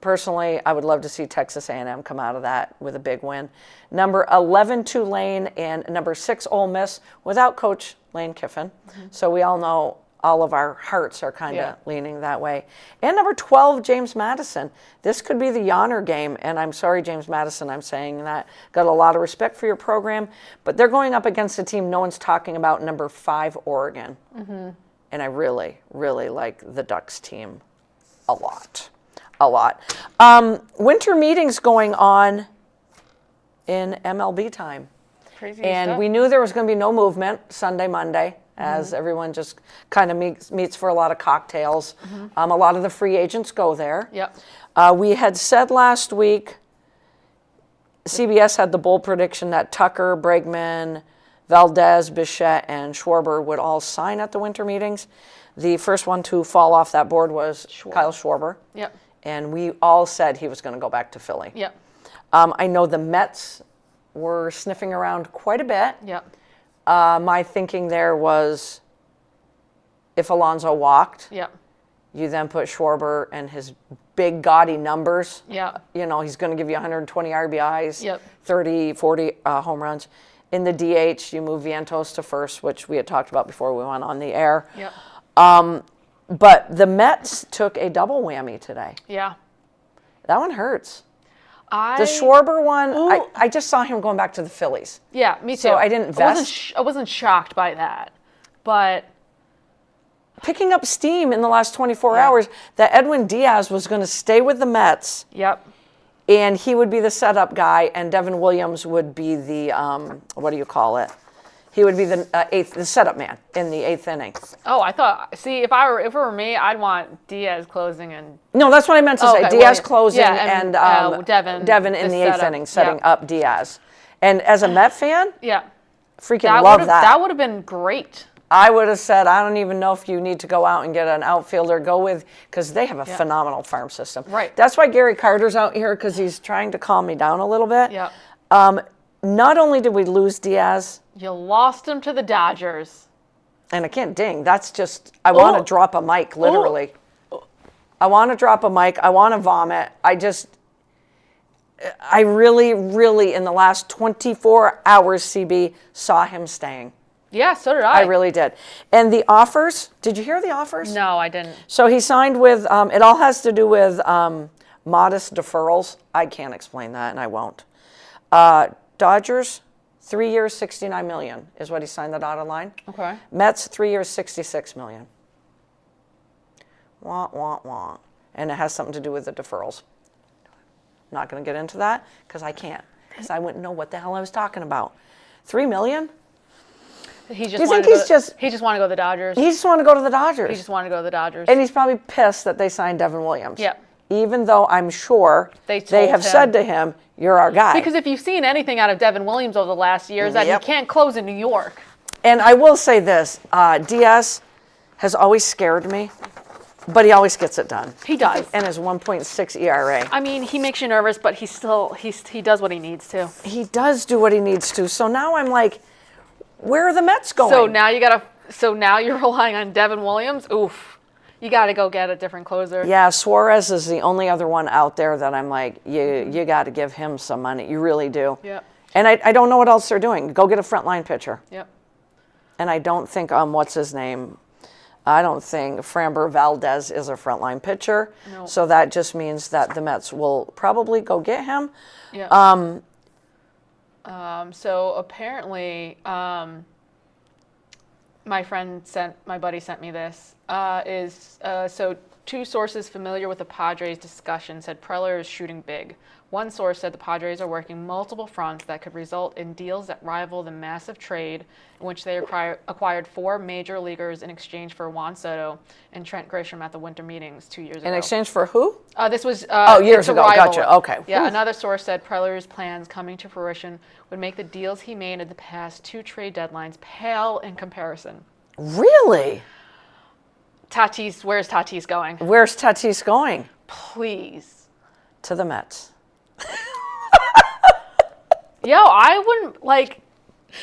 Personally, I would love to see Texas A&M come out of that with a big win. Number 11 Tulane and number 6 Ole Miss without Coach Lane Kiffin. So we all know all of our hearts are kind of leaning that way. And number 12 James Madison. This could be the yawner game, and I'm sorry, James Madison, I'm saying that. Got a lot of respect for your program, but they're going up against a team no one's talking about, number 5 Oregon. And I really, really like the Ducks team. A lot. Winter meetings going on in MLB time. Crazy And stuff. we knew there was going to be no movement Sunday, Monday, as everyone just kind of meets for a lot of cocktails. A lot of the free agents go there. Yep. We had said last week, CBS had the bold prediction that Tucker, Bregman, Valdez, Bichette, and Schwarber would all sign at the winter meetings. The first one to fall off that board was Kyle Schwarber. Yep. And we all said he was going to go back to Philly. Yep. I know the Mets were sniffing around quite a bit. Yep. My thinking there was if Alonso walked, Yep. you then put Schwarber and his big, gaudy numbers. Yep. You know, he's going to give you 120 RBIs, Yep. 30, 40 home runs. In the DH, you move Vientos to first, which we had talked about before we went on the air. Yep. But the Mets took a double whammy today. Yeah. That one hurts. The I Schwarber one, I just saw him going back to the Phillies. Yeah, me too. So I didn't I wasn't shocked by that, but Picking up steam in the last 24 hours that Edwin Diaz was going to stay with the Mets yep. and he would be the setup guy and Devin Williams would be the, what do you call it? He would be the setup man in the 8th inning. Oh, I thought. See, if it were me, I'd want Diaz closing and. No, that's what I meant to say. Okay, Diaz well, closing yeah, and Devin in the the 8th setup. inning setting Yep. up Diaz. And as a Met fan, Yeah. freaking love that. That would have been great. I would have said, I don't even know if you need to go out and get an outfielder. Go with, because they have a phenomenal farm system. Right. That's why Gary Carter's out here, because he's trying to calm me down a little bit. Yeah. Not only did we lose Diaz, You lost him to the Dodgers. and I can't ding, that's just, I want to drop a mic, literally. I want to drop a mic. I want to vomit. I really, really, in the last 24 hours, CB, saw him staying. Yeah, so did I. I really did. And the offers, did you hear the offers? No, I didn't. So he signed with, it all has to do with modest deferrals. I can't explain that, and I won't. Dodgers, 3 years, $69 million is what he signed the dotted line. Okay. Mets, 3 years, $66 million. Wah, wah, wah. And it has something to do with the deferrals. I'm not going to get into that because I can't, because I wouldn't know what the hell I was talking about. $3 million? He just Do you wanted think to he's he just wanted to go to the Dodgers. He just wanted to go to the Dodgers. He just wanted to go to the Dodgers. And he's probably pissed that they signed Devin Williams. Yep. Even though I'm sure They they told have him. said to him, "You're our guy." Because if you've seen anything out of Devin Williams over the last years, that Yep. he can't close in New York. And I will say this, Diaz has always scared me, but he always gets it done. He does. And his 1.6 ERA. I mean, he makes you nervous, but he does what he needs to. He does do what he needs to. So now I'm like, where are the Mets going? So now you're relying on Devin Williams. Oof. You got to go get a different closer. Yeah, Suarez is the only other one out there that I'm like, you got to give him some money. You really do. Yep. And I don't know what else they're doing. Go get a frontline pitcher. Yep. And I don't think, what's his name? I don't think Framber Valdez is a frontline pitcher. No. So that just means that the Mets will probably go get him. Yeah. So apparently, my buddy sent me this. So two sources familiar with the Padres discussion said Preller is shooting big. One source said the Padres are working multiple fronts that could result in deals that rival the massive trade in which they acquired 4 major leaguers in exchange for Juan Soto and Trent Grisham at the winter meetings 2 years ago. In exchange for who? This was years it's a ago. rival. Gotcha. Okay. Yeah, Whew. another source said Preller's plans coming to fruition would make the deals he made in the past 2 trade deadlines pale in comparison. Really? Tatis, where's Tatis going? Where's Tatis going? Please. To the Mets. Yo, I wouldn't like.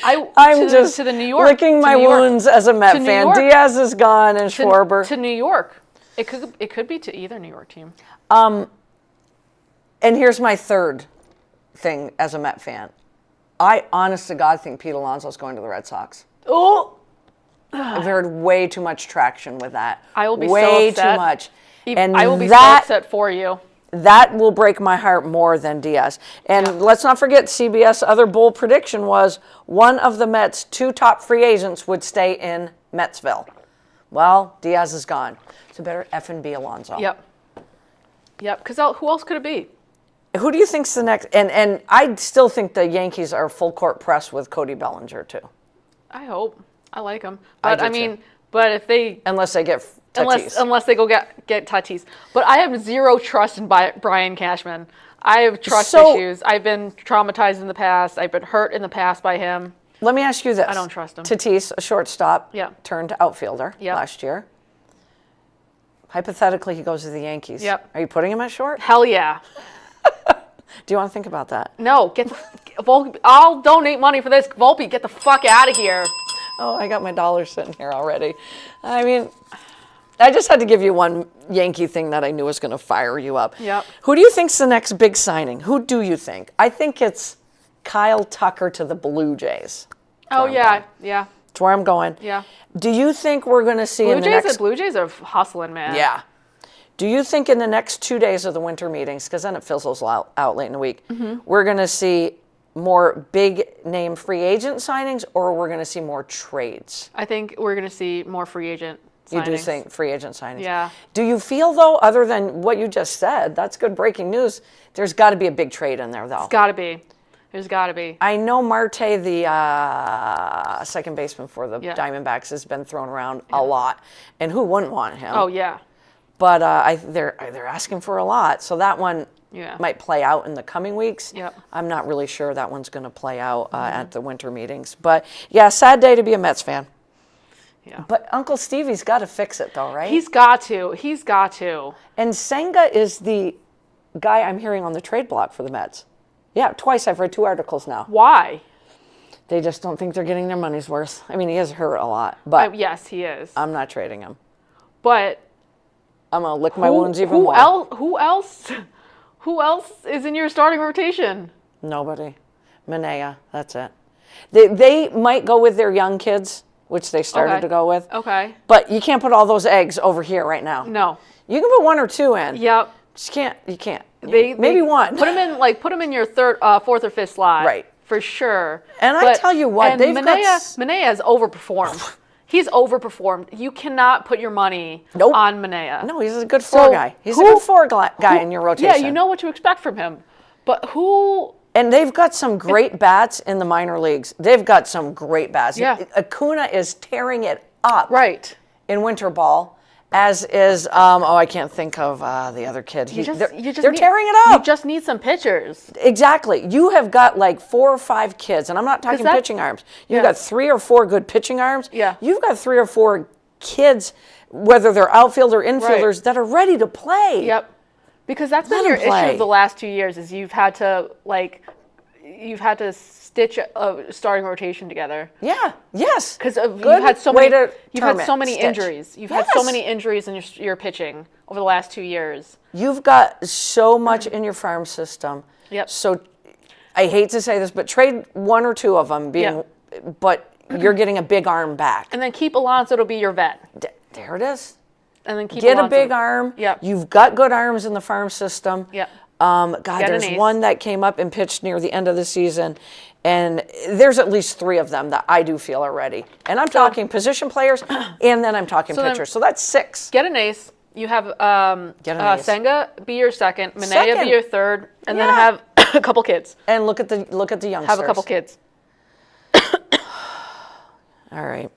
I'm just to the New York, licking my wounds as a Met To New fan. York. Diaz is gone and Schwarber. to New York. It could be to either New York team. And here's my third thing as a Met fan. I honest to God think Pete Alonso's going to the Red Sox. Oh, I've heard way too much traction with that. I will be way so upset. too much. and I will be that, so upset for you. That will break my heart more than Diaz. And let's not forget, CBS' other bold prediction was one of the Mets' 2 top free agents would stay in Metsville. Well, Diaz is gone. So better effing be Alonso. Yep. Because who else could it be? Who do you think's the next? And I still think the Yankees are full court press with Cody Bellinger too. I hope. I like him. I But do I mean, but if they Unless they get Tatis. unless they go get Tatis. But I have zero trust in Brian Cashman. I have trust issues. I've been traumatized in the past. I've been hurt in the past by him. Let me ask you this. I don't trust him. Tatis, a shortstop, Yeah. turned outfielder Yep. last year. Hypothetically, he goes to the Yankees. Yep. Are you putting him at short? Hell yeah. Do you want to think about that? No, Volpe. I'll donate money for this. Volpe, get the fuck out of here. Oh, I got my dollars sitting here already. I mean, I just had to give you one Yankee thing that I knew was going to fire you up. Yep. Who do you think's the next big signing? Who do you think? I think it's Kyle Tucker to the Blue Jays. Oh I'm yeah, going. yeah, That's where I'm going. yeah. Do you think we're going to see in the next... Blue Jays are hustling, man. Yeah. Do you think in the next 2 days of the winter meetings, because then it fizzles out late in the week, we're going to see more big name free agent signings, or we're going to see more trades? I think we're gonna see more free agent signings. You do think free agent signings? Yeah. Do you feel, though, other than what you just said, that's good breaking news, there's got to be a big trade in there, though? It's gotta be. There's gotta be. I know Marte, the second baseman for the Yeah. Diamondbacks, has been thrown around a lot. And who wouldn't want him? Oh yeah. But they're asking for a lot. So that one Yeah. might play out in the coming weeks. Yep. I'm not really sure that one's going to play out at the winter meetings. But, yeah, sad day to be a Mets fan. Yeah. But Uncle Stevie's got to fix it, though, right? He's got to. He's got to. And Senga is the guy I'm hearing on the trade block for the Mets. Yeah, twice. I've read 2 articles now. Why? They just don't think they're getting their money's worth. I mean, he is hurt a lot, but Yes, he is. I'm not trading him. But I'm going to lick my wounds even more. Who else? Who else is in your starting rotation? Nobody. Manea, that's it. They might go with their young kids, which they started Okay. to go with. Okay. But you can't put all those eggs over here right now. No. You can put one or two in. Yep. Just can't. You can't. Maybe Maybe one. Put them in your fourth or fifth slot. Right. For sure. And I tell you what, and they've got Manea has overperformed. He's overperformed. You cannot put your money Nope. on Manea. No, he's a good four guy. He's a who- good four guy in your rotation. Yeah, you know what to expect from him. But who? And they've got some great bats in the minor leagues. They've got some great bats. Yeah. Acuna is tearing it up Right. in winter ball, as is I can't think of the other kid. They're tearing it up. You just need some pitchers. Exactly. You have got like 4 or 5 kids, and I'm not talking pitching arms. You've got 3 or 4 good pitching arms. Yeah. You've got 3 or 4 kids, whether they're outfield or infielders, that are ready to play. Yep. Because that's been Let your him play. issue the last 2 years is you've had to stitch a starting rotation together. Yeah. Yes. Because you've Good had so way many, to you've term had so it. many Stitch. injuries. You've had so Yes. many injuries in your pitching over the last 2 years. You've got so much in your farm system. Yep. So I hate to say this, but trade 1 or 2 of them, but you're getting a big arm back. And then keep Alonso to be your vet. There it is. And then keep Get a Alonso. big arm. Yep. You've got good arms in the farm system. Yep. God, Get an there's ace. one that came up and pitched near the end of the season, and there's at least 3 of them that I do feel are ready. And I'm talking position players, and then I'm talking then- pitchers. So that's 6. Get an ace. You have Get an ace. Senga be your second, Manea Second. be your third, and then Yeah. have a couple kids. And look at the youngsters. Have a couple kids. All right.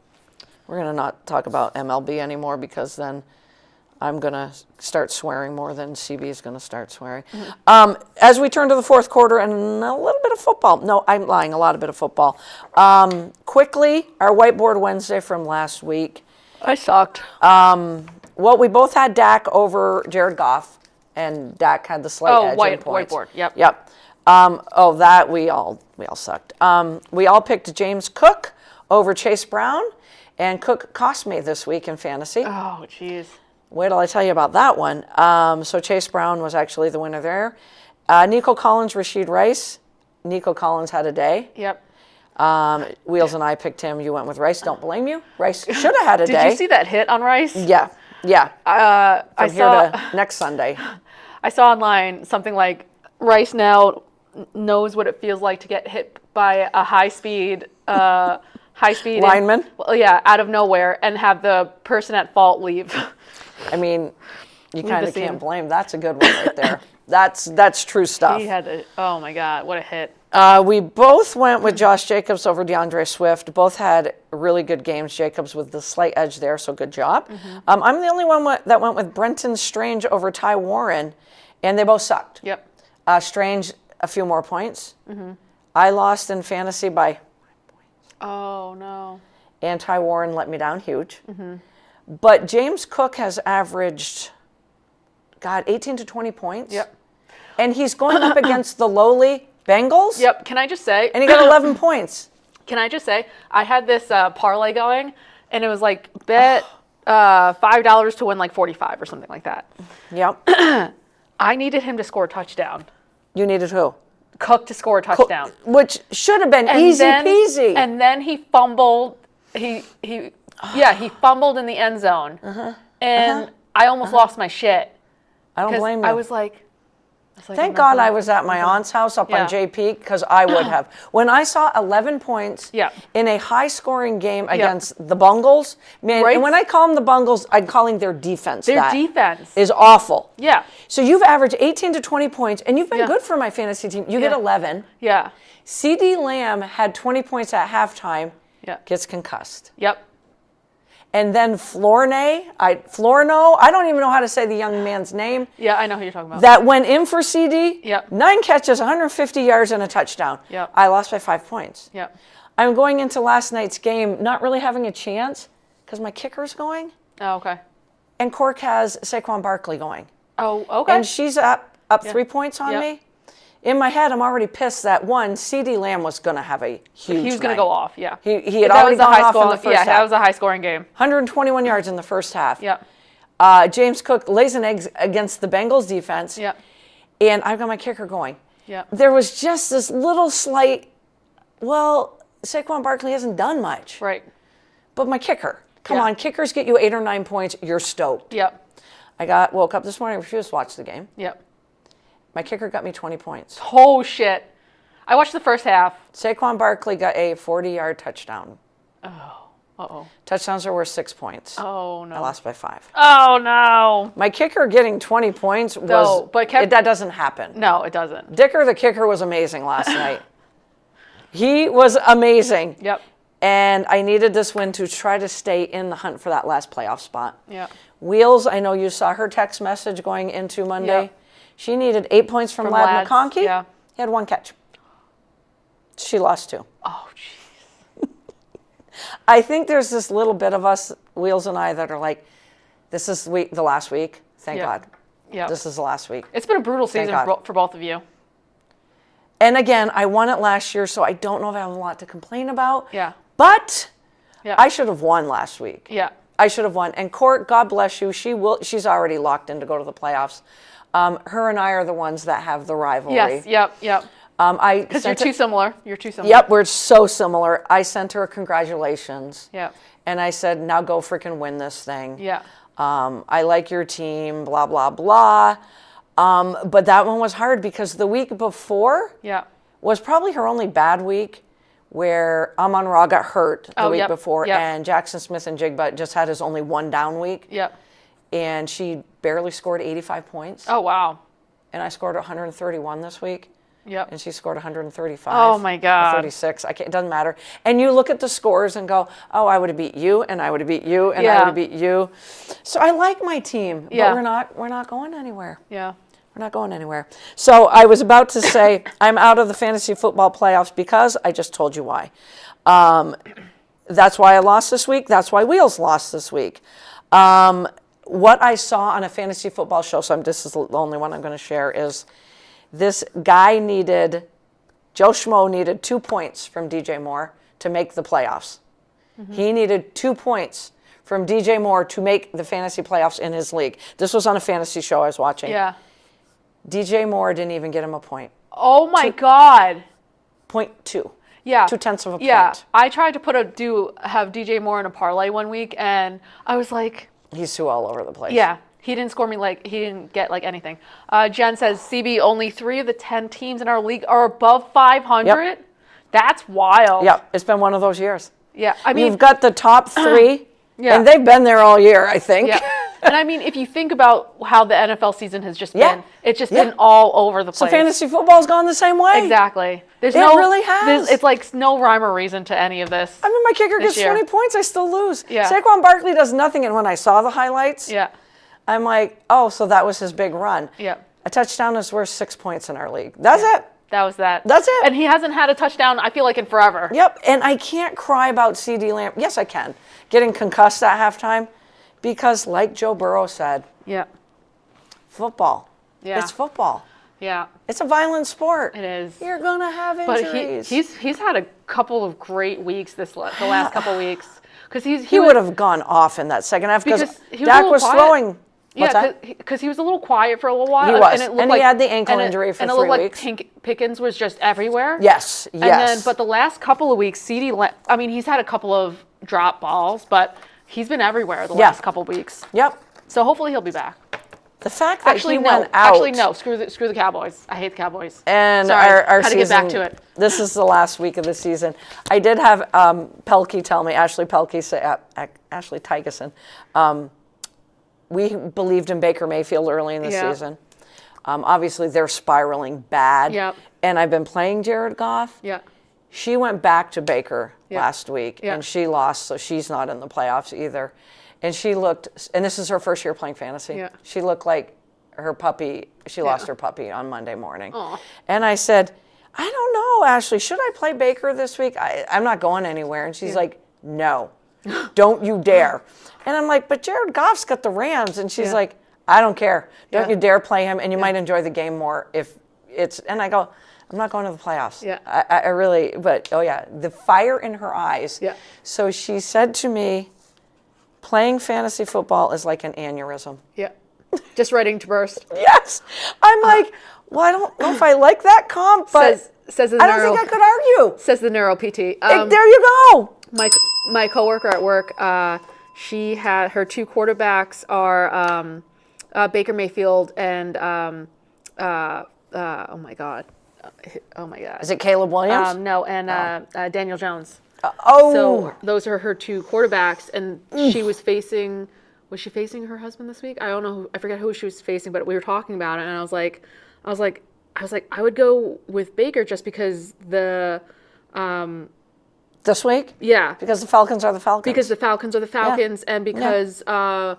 We're going to not talk about MLB anymore because then I'm going to start swearing more than CB is going to start swearing. As we turn to the 4th quarter and a little bit of football. No, I'm lying. A lot of bit of football. Quickly, our whiteboard Wednesday from last week. I sucked. Well, we both had Dak over Jared Goff, and Dak had the slight edge in points. whiteboard. Yep. Yep. That we all sucked. We all picked James Cook over Chase Brown, and Cook cost me this week in fantasy. Oh, jeez. Wait till I tell you about that one. So Chase Brown was actually the winner there. Nico Collins, Rashid Rice. Nico Collins had a day. Yep. Wheels and I picked him. You went with Rice. Don't blame you. Rice should have had a day. Did you see that hit on Rice? Yeah. I From here saw. to next Sunday. I saw online something like Rice now knows what it feels like to get hit by a high speed Lineman? Well, yeah, out of nowhere, and have the person at fault leave. I mean, you kind of scene. can't blame. That's a good one right there. That's true stuff. He had to. Oh my God, what a hit! We both went with Josh Jacobs over DeAndre Swift. Both had really good games. Jacobs with the slight edge there, so good job. I'm the only one that went with Brenton Strange over Ty Warren, and they both sucked. Yep. Strange, a few more points. I lost in fantasy by, Oh no. and Ty Warren let me down huge. But James Cook has averaged, 18 to 20 points. Yep. And he's going up against the lowly Bengals. Yep. Can I just say? And he got 11 points. Can I just say? I had this parlay going, and it was like bet $5 to win like 45 or something like that. Yep. I needed him to score a touchdown. You needed who? Cook to score a touchdown. Which should have been And easy then- peasy. And then he fumbled. He fumbled in the end zone, and I almost lost my shit. I don't blame you. I was like, Thank God I was at my aunt's house up Yeah. on JP because I would have. When I saw 11 points Yeah. in a high-scoring game against the Bungles, man, Right? and when I call them the Bungles, I'm calling their defense their that defense. is awful. Yeah, So you've averaged 18 to 20 points, and you've been Yeah. good for my fantasy team. You get Yeah. 11. yeah, CD Lamb had 20 points at halftime, yeah. gets concussed. Yep. And then Florno, I don't even know how to say the young man's name, Yeah, I know who you're talking about. that went in for CD. Yep. 9 catches, 150 yards, and a touchdown. Yep. I lost by 5 points. Yep. I'm going into last night's game not really having a chance because my kicker's going, Oh, okay. and Cork has Saquon Barkley going. Oh, okay. And she's up 3 points on Yep. me. In my head, I'm already pissed that CD Lamb was going to have a huge he was going night. to go off. Yeah. He had That already was a gone high off in scoring. the first Yeah, that half. was a high scoring game. 121 yards in the first half. Yep. James Cook lays an egg against the Bengals defense. Yep. and I've got my kicker going. Yeah. There was just this little slight, well, Saquon Barkley hasn't done much. Right. But my kicker, come Yeah. on, kickers get you 8 or 9 points, you're stoked. Yep. Woke up this morning, refused to watch the game. Yep. My kicker got me 20 points. Oh, shit. I watched the first half. Saquon Barkley got a 40-yard touchdown. Uh-oh. Touchdowns are worth 6 points. Oh, no. I lost by 5. Oh, no. My kicker getting 20 points was, No, but that doesn't happen. No, it doesn't. Dicker, the kicker, was amazing last night. He was amazing. Yep. And I needed this win to try to stay in the hunt for that last playoff spot. Yep. Wheels, I know you saw her text message going into Monday. Yep. She needed 8 points from Lad Lads, McConkey. yeah. He had 1 catch. She lost 2. Oh, jeez. I think there's this little bit of us, Wheels and I, that are like, this is the last week. Thank Yep. God. Yep. This is the last week. It's been a brutal Thank season God. for both of you. And again, I won it last year, so I don't know if I have a lot to complain about. Yeah. But Yeah. I should have won last week. Yeah. I should have won. And Court, God bless you. She's already locked in to go to the playoffs. Her and I are the ones that have the rivalry. Yes. Yep. Yep. Because you're too similar. You're too similar. Yep, we're so similar. I sent her a congratulations. Yep. And I said, now go freaking win this thing. Yeah. I like your team, blah, blah, blah. But that one was hard because the week before Yeah. was probably her only bad week, where Amon-Ra got hurt the week yep, before, yep. and Jackson Smith and Jigba just had his only 1 down week. Yep. And she barely scored 85 points. Oh, wow. And I scored 131 this week. Yep. And she scored 135. Oh, my God. Or 36. It doesn't matter. And you look at the scores and go, oh, I would have beat you, and I would have beat you, and I Yeah. would have beat you. So I like my team, Yeah. but we're not going anywhere. Yeah. We're not going anywhere. So I was about to say I'm out of the fantasy football playoffs because I just told you why. That's why I lost this week. That's why Wheels lost this week. What I saw on a fantasy football show, so this is the only one I'm going to share, is this guy Joe Schmo needed 2 points from DJ Moore to make the playoffs. Mm-hmm. He needed 2 points from DJ Moore to make the fantasy playoffs in his league. This was on a fantasy show I was watching. Yeah. DJ Moore didn't even get him a point. Oh, my God. 0.2. Yeah. 0.2 of a Yeah. point. I tried to have DJ Moore in a parlay one week, and I was like, He's too all over the place. yeah. He didn't score me he didn't get anything. Jen says, CB, only 3 of the 10 teams in our league are above 500. Yep. That's wild. Yep. It's been one of those years. Yeah. I mean, You've got the top 3, Yeah. and they've been there all year, I think. yeah. And I mean, if you think about how the NFL season has just Yeah. been, it's just Yeah. been all over the So place. fantasy football's gone the same way. Exactly. There's It really has. It's like no rhyme or reason to any of this. I mean, my kicker This gets year. 20 points, I still lose. Yeah. Saquon Barkley does nothing, and when I saw the highlights, Yeah. I'm like, oh, so that was his big run. Yeah. A touchdown is worth 6 points in our league. That's it. That was that. That's it. And he hasn't had a touchdown, I feel like, in forever. Yep, and I can't cry about CeeDee Lamb. Yes, I can. Getting concussed at halftime because, like Joe Burrow said, Yeah. football. Yeah. It's football. Yeah. It's a violent sport. It is. You're going to have But injuries. he's had a couple of great weeks the last couple weeks because he would have gone off in that second half because Because he was a Dak little was quiet. throwing. What's Yeah, that? because he was a little quiet for a little while. He was. and, it And looked he had the ankle injury for and it 3 looked weeks. like Pickens was just everywhere. Yes, And then, yes. but the last couple of weeks, I mean, he's had a couple of drop balls, but he's been everywhere the last couple of weeks. Yep. So hopefully he'll be back. The fact that Actually, he no. went out. Actually, no. Screw the Cowboys. I hate the Cowboys. And Sorry, our had to season, get back to it. This is the last week of the season. I did have Pelkey tell me, Ashley Pelkey, Ashley Tygeson, we believed in Baker Mayfield early in the Yeah. season. Obviously, they're spiraling bad. Yep. And I've been playing Jared Goff. Yeah. She went back to Baker Yeah. last week, Yeah. and she lost, so she's not in the playoffs either. And she looked, and this is her first year playing fantasy. Yeah. She looked like her puppy. She lost her puppy on Monday morning. Aw. And I said, I don't know, Ashley, should I play Baker this week? I'm not going anywhere. And she's like, no, don't you dare. And I'm like, but Jared Goff's got the Rams. And she's Yeah. like, I don't care. Don't Yeah. you dare play him. And you might enjoy the game more if it's, and I go, I'm not going to the playoffs. Yeah. I really, but oh yeah, the fire in her eyes. Yeah. So she said to me, playing fantasy football is like an aneurysm. Yeah. Just ready to burst. Yes. I'm like, well, I don't know if I like that comp, but Says the I don't think I could argue. Says the neuro PT. There you go. My coworker at work, she had her two quarterbacks are Baker Mayfield and oh my god. Is it Caleb Williams? No, and Daniel Jones. Oh. So those are her two quarterbacks, and she was facing. Was she facing her husband this week? I don't know. I forget who she was facing, but we were talking about it, and I was like, I would go with Baker just because this week? Yeah. Because the Falcons are the Falcons. Because the Falcons are the Falcons, and because the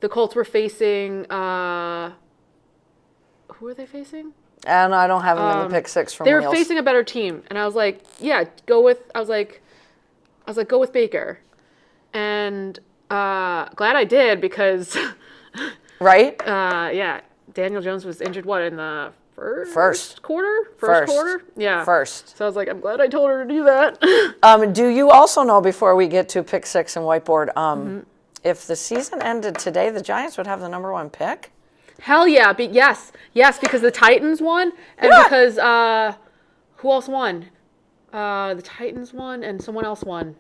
Colts were facing. Who are they facing? And I don't have them in the pick six from They were Wheels. facing a better team, and I was like, yeah, go with. I was like, go with Baker, and glad I did because. Right? Yeah, Daniel Jones was injured. What in the First quarter? First Quarter? Yeah. First. So I was like, I'm glad I told her to do that. Do you also know, before we get to pick six and whiteboard, if the season ended today, the Giants would have the number one pick? Hell yeah! Yes, because the Titans won, and because who else won? The Titans won, and someone else won.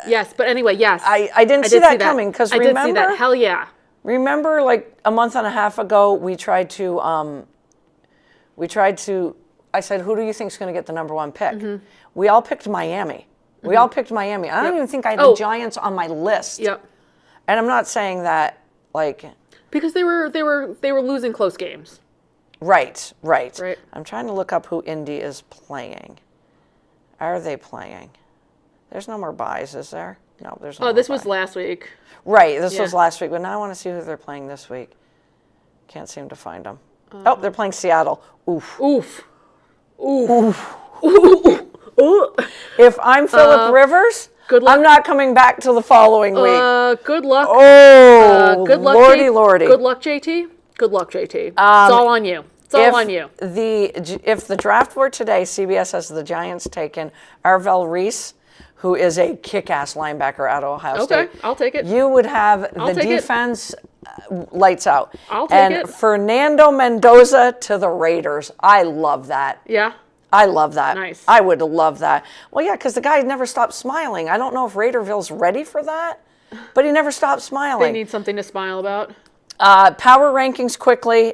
Yes, but anyway, yes. I didn't see that coming, because remember? I did see that. Hell yeah! Remember, like a month and a half ago, I said, who do you think is going to get the number one pick? We all picked Miami. I don't even think I had the Giants on my list. Yep. And I'm not saying that, like. Because they were losing close games. Right. Right. I'm trying to look up who Indy is playing. Are they playing? There's no more buys, is there? No, there's no. Oh, this was last week. Right, this was last week, but now I want to see who they're playing this week. Can't seem to find them. They're playing Seattle. Oof. If I'm Phillip Rivers, good luck. I'm not coming back till the following week. Good luck. Oh, good luck, lordy. Good luck, JT. Good luck, JT. It's all on you. It's all on you. If the draft were today, CBS has the Giants taken Arvell Reese, who is a kick-ass linebacker out of Ohio State. Okay, I'll take it. You would have the take it. defense lights out. I'll take and it. Fernando Mendoza to the Raiders. I love that. Yeah. I love that. Nice. I would love that. Well, yeah, because the guy never stopped smiling. I don't know if Raiderville's ready for that, but he never stopped smiling. They need something to smile about. Power rankings quickly.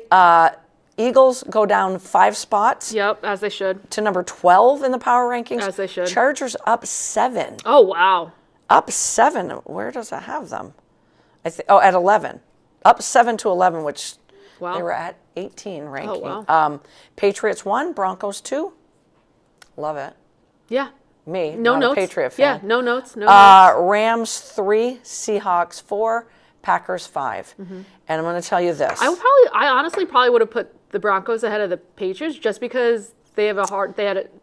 Eagles go down 5 spots. Yep, as they should. To number 12 in the power rankings. As they should. Chargers up 7. Oh, wow. Up 7. Where does it have them? At 11. Up 7 to 11, which they were at 18 ranking. Oh, wow. Patriots 1, Broncos 2. Love it. Yeah. Me, no not notes. a Patriot fan. Yeah, no notes. No notes. Rams 3, Seahawks 4, Packers 5. And I'm going to tell you this. I honestly probably would have put the Broncos ahead of the Patriots just because they had a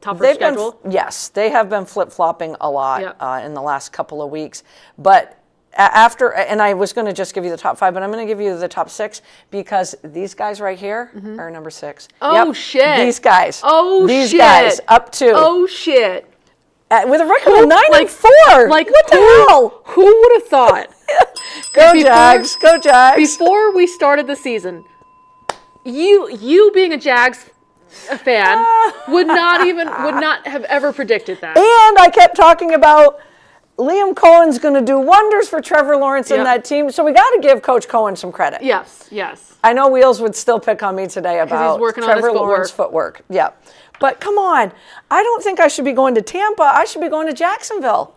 tougher schedule. Yes, they have been flip-flopping a lot Yep. in the last couple of weeks. But after, and I was going to just give you the top 5, but I'm going to give you the top 6 because these guys right here are number 6. Oh, shit. These guys. Oh, these shit. guys up to. Oh, shit. With a record of 9-4. Like, what the hell? Who would have thought? Go Jags. Go Jags. Before we started the season, you being a Jags fan would not have ever predicted that. And I kept talking about Liam Cohen's going to do wonders for Trevor Lawrence in that team, so we got to give Coach Cohen some credit. Yes. I know Wheels would still pick on me today about he's working on Trevor his footwork. Lawrence's footwork. Yeah. But come on, I don't think I should be going to Tampa. I should be going to Jacksonville.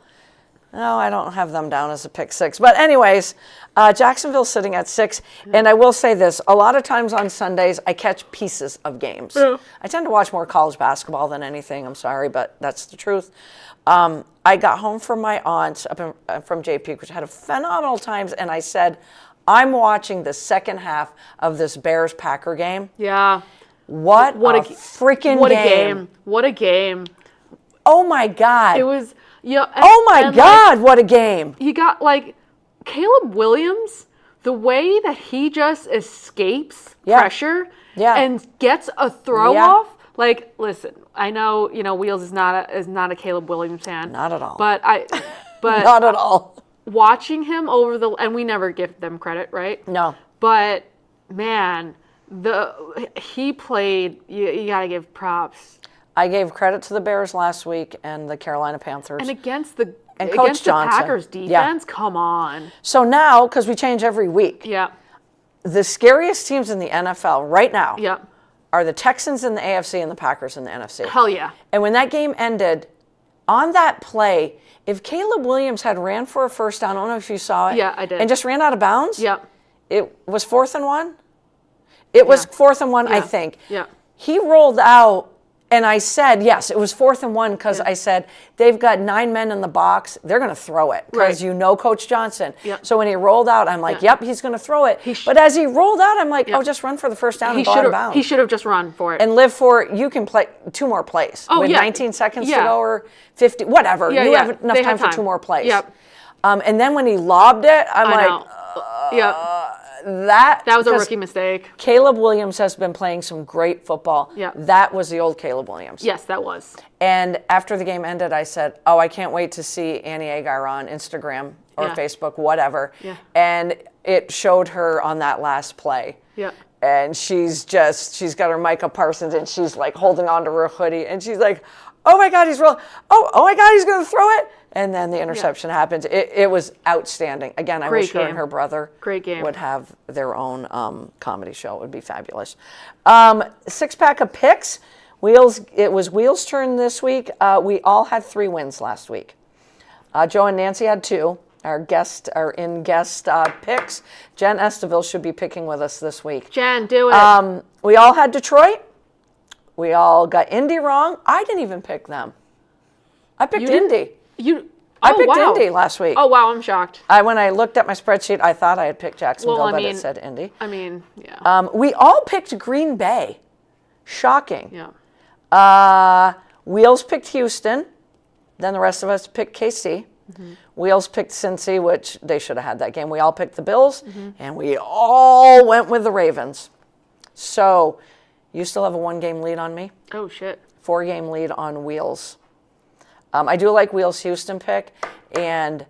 No, I don't have them down as a pick 6. But anyways, Jacksonville's sitting at 6. And I will say this, a lot of times on Sundays, I catch pieces of games. Yeah. I tend to watch more college basketball than anything. I'm sorry, but that's the truth. I got home from my aunt's from JP, which had a phenomenal time. And I said, I'm watching the second half of this Bears-Packer game. Yeah. What a freaking game. What a game. Oh, my God. It was, oh, my God, what a game. You got, Caleb Williams, the way that he just escapes pressure and gets a throw off. Listen, I know, Wheels is not a Caleb Williams fan. Not at all. But not at all. watching him and we never give them credit, right? No. But man, he played. You got to give props. I gave credit to the Bears last week and the Carolina Panthers. And against the Coach Johnson. Packers defense, Yeah. come on. So now, because we change every week, Yeah. the scariest teams in the NFL right now Yeah. are the Texans in the AFC and the Packers in the NFC. Hell yeah. And when that game ended, on that play, if Caleb Williams had ran for a first down, I don't know if you saw it. Yeah, I did. And just ran out of bounds. Yeah. It was 4th and 1. It was 4th and 1, I Yeah. think. Yeah. He rolled out, and I said, yes, it was 4th and 1 because I said, they've got 9 men in the box. They're going to throw it because Right. you know Coach Johnson. Yeah. So when he rolled out, I'm like, Yeah. yep, he's going to throw it. He sh- But as he rolled out, I'm like, Yeah. oh, just run for the first down He and go out of bounds. should have just run for it. And live for, you can play 2 more plays. Oh, With yeah. 19 seconds to Yeah. go or 50, whatever. Yeah, you yeah. have enough They time had for 2 more plays. Yep. And then when he lobbed it, I'm I like, know. Yeah. that That was a because rookie mistake. Caleb Williams has been playing some great football. Yeah. That was the old Caleb Williams. Yes, that was. And after the game ended, I said, oh, I can't wait to see Annie Agar on Instagram or Yeah. Facebook, whatever. Yeah. And it showed her on that last play. Yeah. And she's got her Micah Parsons and she's like holding onto her hoodie and she's like, oh my God, he's rolling. Oh my God, he's going to throw it. And then the interception happened. It was outstanding. Again, I Great wish her and game. her brother Great game. would have their own comedy show. It would be fabulous. 6-pack of picks. It was Wheels' turn this week. We all had 3 wins last week. Joe and Nancy had 2. Our in-guest picks. Jen Esteville should be picking with us this week. Jen, do it. We all had Detroit. We all got Indy wrong. I didn't even pick them. I picked Indy. I picked wow. Indy last week. Oh, wow, I'm shocked. When I looked at my spreadsheet, I thought I had picked Jacksonville, but it said Indy. I mean, yeah. We all picked Green Bay. Shocking. Yeah. Wheels picked Houston. Then the rest of us picked KC. Mm-hmm. Wheels picked Cincy, which they should have had that game. We all picked the Bills, and we all went with the Ravens. So you still have a 1-game lead on me. Oh, shit. 4-game lead on Wheels. I do like Wheels' Houston pick, and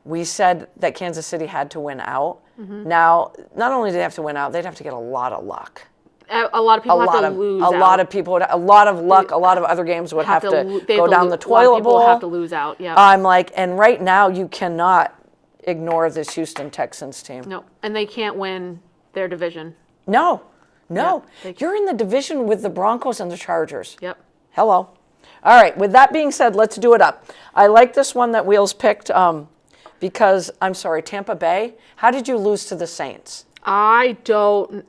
we said that Kansas City had to win out. Now, not only do they have to win out, they'd have to get a lot of luck. A lot of people have to lose out. A lot of people, a lot of luck, a lot of other games would have to go down the A lot toilet of people bowl. have to lose out, yeah. I'm like, and right now you cannot ignore this Houston Texans team. No, and they can't win their division. No. Yeah, You're in the division with the Broncos and the Chargers. Yep. Hello. All right, with that being said, let's do it up. I like this one that Wheels picked because, I'm sorry, Tampa Bay. How did you lose to the Saints? I don't.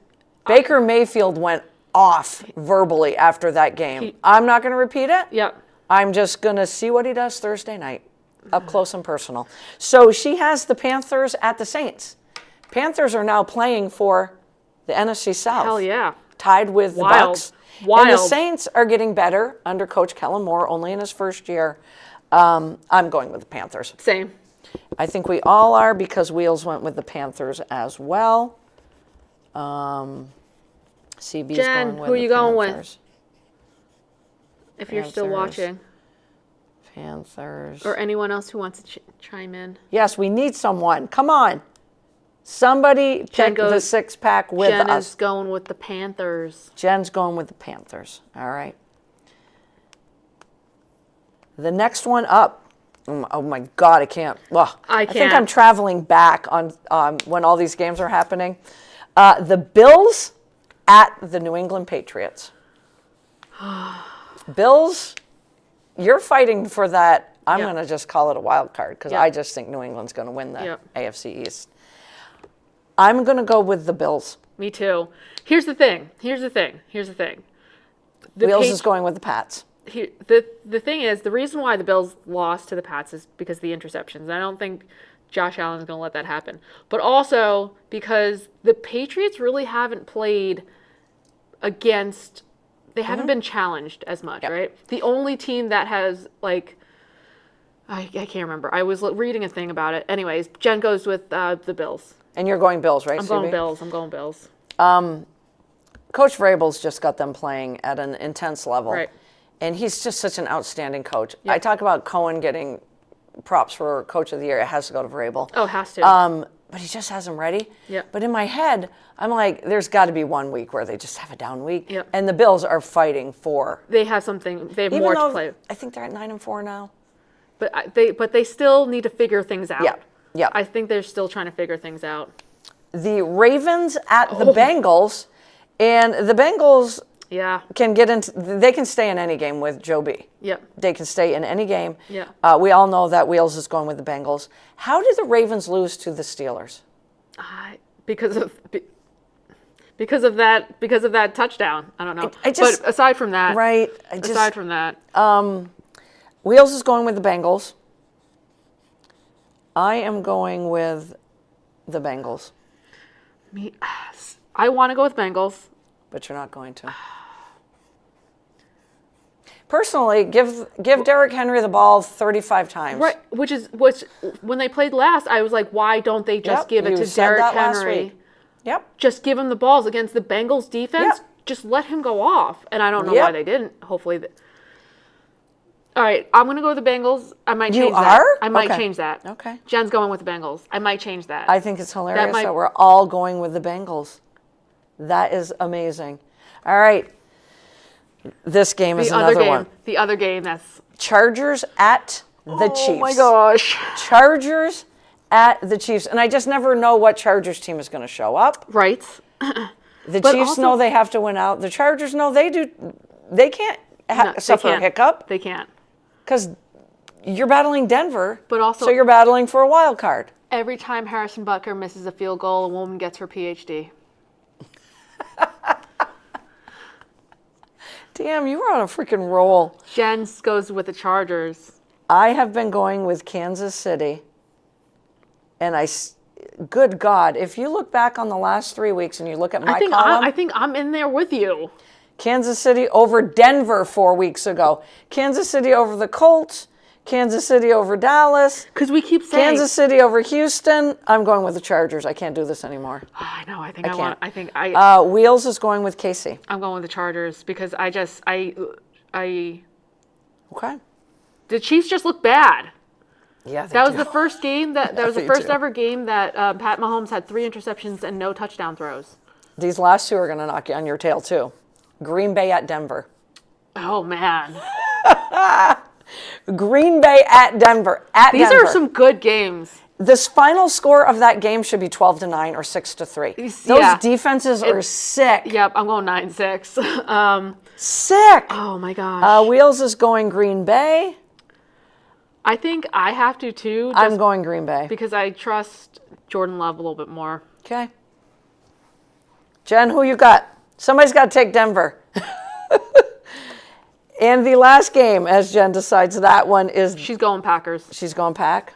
Baker Mayfield went off verbally after that game. I'm not going to repeat it. Yep. I'm just going to see what he does Thursday night, up close and personal. So she has the Panthers at the Saints. Panthers are now playing for the NFC South. Hell yeah. Tied with the Wild. Bucs. Wild. And the Saints are getting better under Coach Kellen Moore, only in his first year. I'm going with the Panthers. Same. I think we all are because Wheels went with the Panthers as well. CB's Jen, going with who are the you going with? Panthers. If you're still Panthers. watching. Panthers. Or anyone else who wants to chime in. Yes, we need someone. Come on. Somebody pick the 6-pack with Jen us. is going with the Panthers. Jen's going with the Panthers. All right. The next one up. Oh my God, I can't. Well, I think can't. I'm traveling back on when all these games are happening. The Bills at the New England Patriots. Bills, you're fighting for that. I'm Yep. going to just call it a wild card because Yep. I just think New England's going to win the Yep. AFC East. I'm going to go with the Bills. Me too. Here's the thing. The Wheels is going with the Pats. the thing is, the reason why the Bills lost to the Pats is because of the interceptions. I don't think Josh Allen's going to let that happen. But also because the Patriots really haven't played against, they haven't been challenged as much, right? The only team that has, like, I can't remember. I was reading a thing about it. Anyways, Jen goes with the Bills. And you're going Bills, right, I'm going Bills. Coach Vrabel's just got them playing at an intense level. Right. And he's just such an outstanding coach. I talk about Cohen getting props for Coach of the Year. It has to go to Vrabel. Oh, it has to. But he just has them ready. Yep. But in my head, I'm like, there's got to be 1 week where they just have a down week. Yep. And the Bills are fighting for. They have something. They have Even more though to play. I think they're at 9-4 now. But they still need to figure things out. Yeah. Yeah. I think they're still trying to figure things out. The Ravens at the Bengals, and the Bengals Yeah. can get into. They can stay in any game with Joe B. Yep. They can stay in any game. Yeah. We all know that Wheels is going with the Bengals. How did the Ravens lose to the Steelers? Because of that touchdown. I don't know. I just- but aside from that, Right. aside from that, Wheels is going with the Bengals. I am going with the Bengals, I want to go with Bengals. but you're not going to. Personally, give Derrick Henry the ball 35 times. Right, which when they played last, I was like, why don't they just Yep, give it you to said Derrick that last Henry? week. Yep. Just give him the balls against the Bengals defense. Yep. Just let him go off. And I don't know Yep. why they didn't. Hopefully. All right, I'm going to go with the Bengals. I might You change that. are? I might Okay. change that. Okay. Jen's going with the Bengals. I might change that. I think it's hilarious that, might- we're all going with the Bengals. That is amazing. All right. This game is another one. The other game that's Chargers at the Chiefs. Oh my gosh. Chargers at the Chiefs. And I just never know what Chargers team is going to show up. Right. The But Chiefs also- know they have to win out. The Chargers know they do. They can't No, they suffer a can't. hiccup They can't. because you're battling Denver. But also- so you're battling for a wild card. Every time Harrison Butker misses a field goal, a woman gets her PhD. Damn, you were on a freaking roll. Jen goes with the Chargers. I have been going with Kansas City. And good God, if you look back on the last 3 weeks and you look at my column, I think I'm in there with you. Kansas City over Denver 4 weeks ago. Kansas City over the Colts. Kansas City over Dallas. Because we keep saying Kansas City over Houston. I'm going with the Chargers. I can't do this anymore. I know. I think Wheels is going with KC. I'm going with the Chargers because I Okay. the Chiefs just look bad. Yeah, That was the first game that was the they first do. ever game that Pat Mahomes had 3 interceptions and no touchdown throws. These last two are going to knock you on your tail, too. Green Bay at Denver. Oh man, Green Bay at Denver. these Denver. are some good games. This final score of that game should be 12-9 or 6-3. Those Yeah. defenses are sick. Yep, I'm going 9-6. Sick. Oh my gosh. Wheels is going Green Bay. I think I have to too. I'm going Green Bay. because I trust Jordan Love a little bit more. Okay. Jen, who you got? Somebody's got to take Denver. And the last game, as Jen decides that one is, She's going Packers. she's going Pack.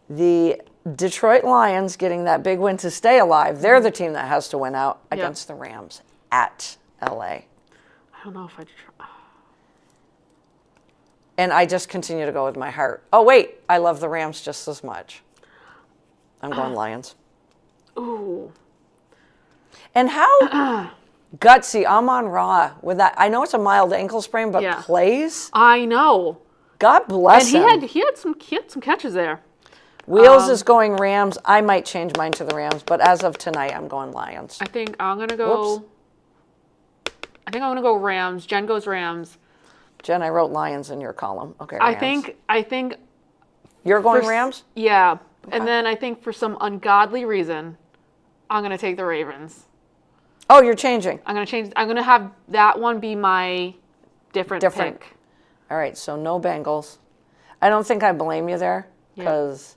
The Detroit Lions getting that big win to stay alive. They're the team that has to win out against the Rams at LA. I don't know if I. And I just continue to go with my heart. Oh, wait, I love the Rams just as much. I'm going Lions. Ooh. And how gutsy Amon-Ra with that. I know it's a mild ankle sprain, but Yeah. plays. I know. God bless And him. he had some catches there. Wheels is going Rams. I might change mine to the Rams, but as of tonight, I'm going Lions. I think I'm gonna go. Whoops. I think I'm gonna go Rams. Jen goes Rams. Jen, I wrote Lions in your column. Okay, I Rams. think. You're going for- Rams? Yeah. And then I think for some ungodly reason, I'm gonna take the Ravens. Oh, you're changing. I'm gonna have that one be my different pick. All right, so no Bengals. I don't think I blame you there because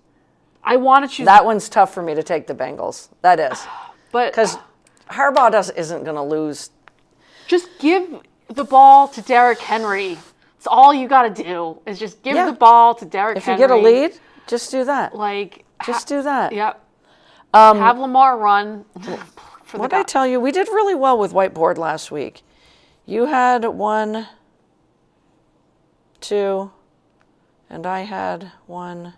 I want to choose that one's tough for me to take the Bengals. That is. but Because Harbaugh isn't going to lose. just give the ball to Derrick Henry. It's all you got to do is just give Yeah. the ball to Derrick If you Henry. get a lead, just do that. like Just do that. Yep. Have Lamar run. For What did I tell you? We did really well with whiteboard last week. You had 1, 2, and I had 1,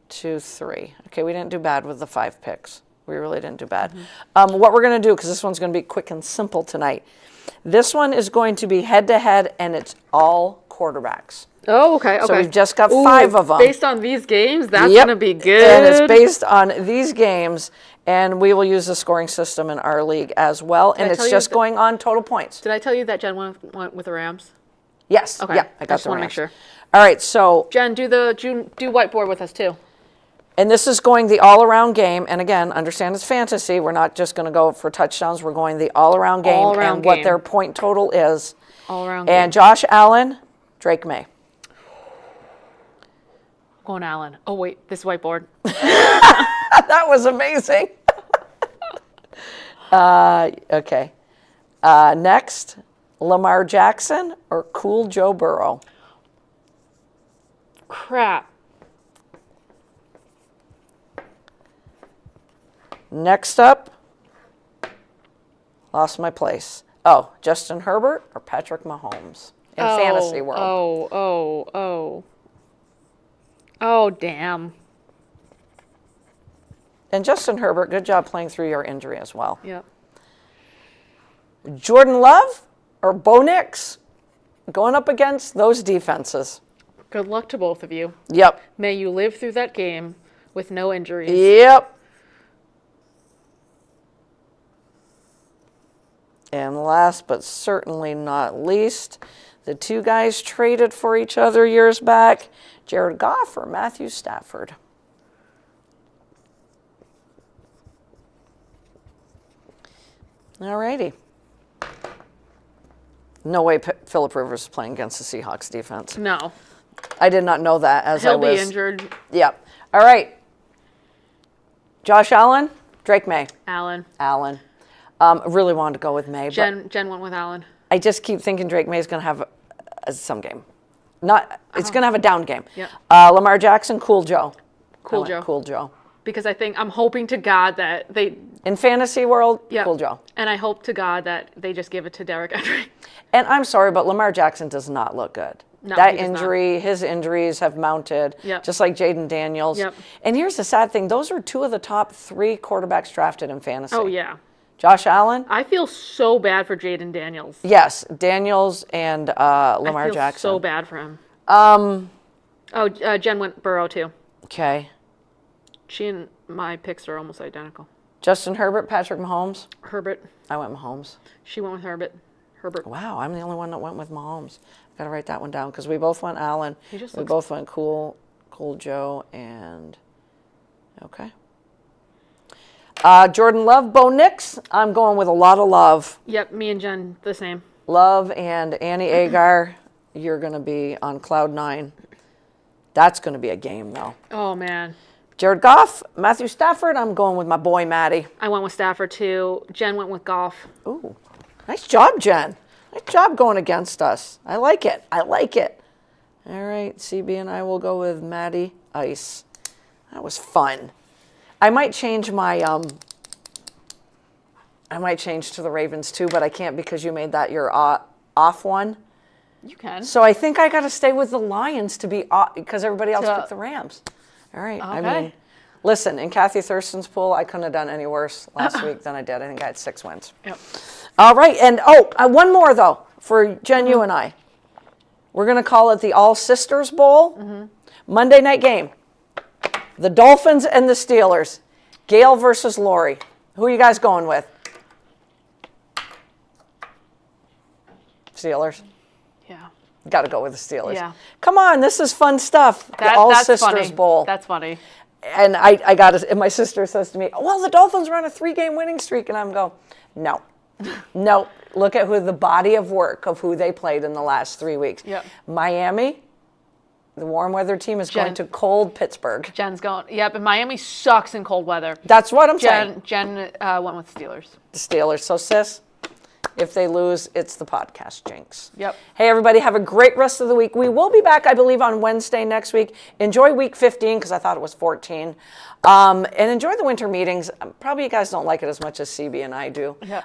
2, 3. Okay, we didn't do bad with the 5 picks. We really didn't do bad. What we're going to do, because this one's going to be quick and simple tonight. This one is going to be head-to-head, and it's all quarterbacks. Oh, okay. Okay. So we've just got 5 of them. Based on these games, that's Yep. gonna be good. And it's based on these games, and we will use the scoring system in our league as well. And I it's tell you just that- going on total points. Did I tell you that Jen went with the Rams? Yes. Okay. Yeah, I got just the want to make Rams. sure. All right, so Jen, do whiteboard with us too. and this is going the all-around game. And again, understand it's fantasy. We're not just going to go for touchdowns. We're going the all-around game All-around and what game. their point total is. All around. And Josh Allen, Drake May. Going Allen. Oh wait, this whiteboard. That was amazing. Okay. Next, Lamar Jackson or Cool Joe Burrow? Crap. Next up, lost my place. Oh, Justin Herbert or Patrick Mahomes in fantasy world? Oh, damn. And Justin Herbert, good job playing through your injury as well. Yep. Jordan Love or Bo Nix going up against those defenses. Good luck to both of you. Yep. May you live through that game with no injuries. Yep. And last but certainly not least, the 2 guys traded for each other years back, Jared Goff or Matthew Stafford. All righty. No way Phillip Rivers is playing against the Seahawks defense. No. I did not know that as I He'll was. be injured. Yep. All right. Josh Allen, Drake May. Allen. Allen. Really wanted to go with May, but Jen went with Allen. I just keep thinking Drake May is going to have some game. It's going to have a down game. Yep. Lamar Jackson, Cool Joe. Cool I went Joe. Cool Joe. Because I'm hoping to God that they. In fantasy world, Yep. Cool Joe. And I hope to God that they just give it to Derrick Henry. And I'm sorry, but Lamar Jackson does not look good. No, that he does not. injury, his injuries have mounted, Yep. just like Jaden Daniels. Yep. And here's the sad thing: those are 2 of the top 3 quarterbacks drafted in fantasy. Oh, yeah. Josh Allen, I feel so bad for Jaden Daniels. yes, Daniels and I Lamar feel Jackson. so bad for him. Jen went Burrow too. Okay, She and my picks are almost identical. Justin Herbert, Patrick Mahomes. Herbert. I went Mahomes. She went with Herbert. Wow, I'm the only one that went with Mahomes. Got to write that one down because we both went Allen. He just We looks- both went Cool Joe, and okay. Jordan Love, Bo Nix. I'm going with a lot of love. Yep, me and Jen the same. Love and Annie Agar. You're going to be on cloud 9. That's going to be a game, though. Oh man. Jared Goff, Matthew Stafford. I'm going with my boy Matty. I went with Stafford too. Jen went with Goff. Ooh, nice job, Jen. Nice job going against us. I like it. I like it. All right, CB and I will go with Matty Ice. That was fun. I might change my I might change to the Ravens too, but I can't because you made that your off one. You can. So I think I got to stay with the Lions to be off because everybody else So- picked the Rams. All right. I Okay. mean, listen, in Kathy Thurston's pool, I couldn't have done any worse last week than I did. I think I had 6 wins. Yep. All right, and one more though for Jen, you and I. We're gonna call it the All Sisters Bowl. Monday night game. The Dolphins and the Steelers. Gail versus Lori. Who are you guys going with? Steelers. Yeah. Got to go with the Steelers. Yeah. Come on, this is fun stuff. The All That's Sisters funny. Bowl. That's funny. And I got it. And my sister says to me, "Well, the Dolphins are on a 3-game winning streak," and I'm going, "No, no. Look at the body of work of who they played in the last 3 weeks. Yep. Miami, the warm weather team is going to cold Pittsburgh. Jen's going. Yep. And Miami sucks in cold weather. That's what I'm saying. Jen went with Steelers. The Steelers. So, sis, if they lose, it's the podcast jinx. Yep. Hey, everybody, have a great rest of the week. We will be back, I believe, on Wednesday next week. Enjoy week 15 because I thought it was 14. And enjoy the winter meetings. Probably you guys don't like it as much as CB and I do. Yeah.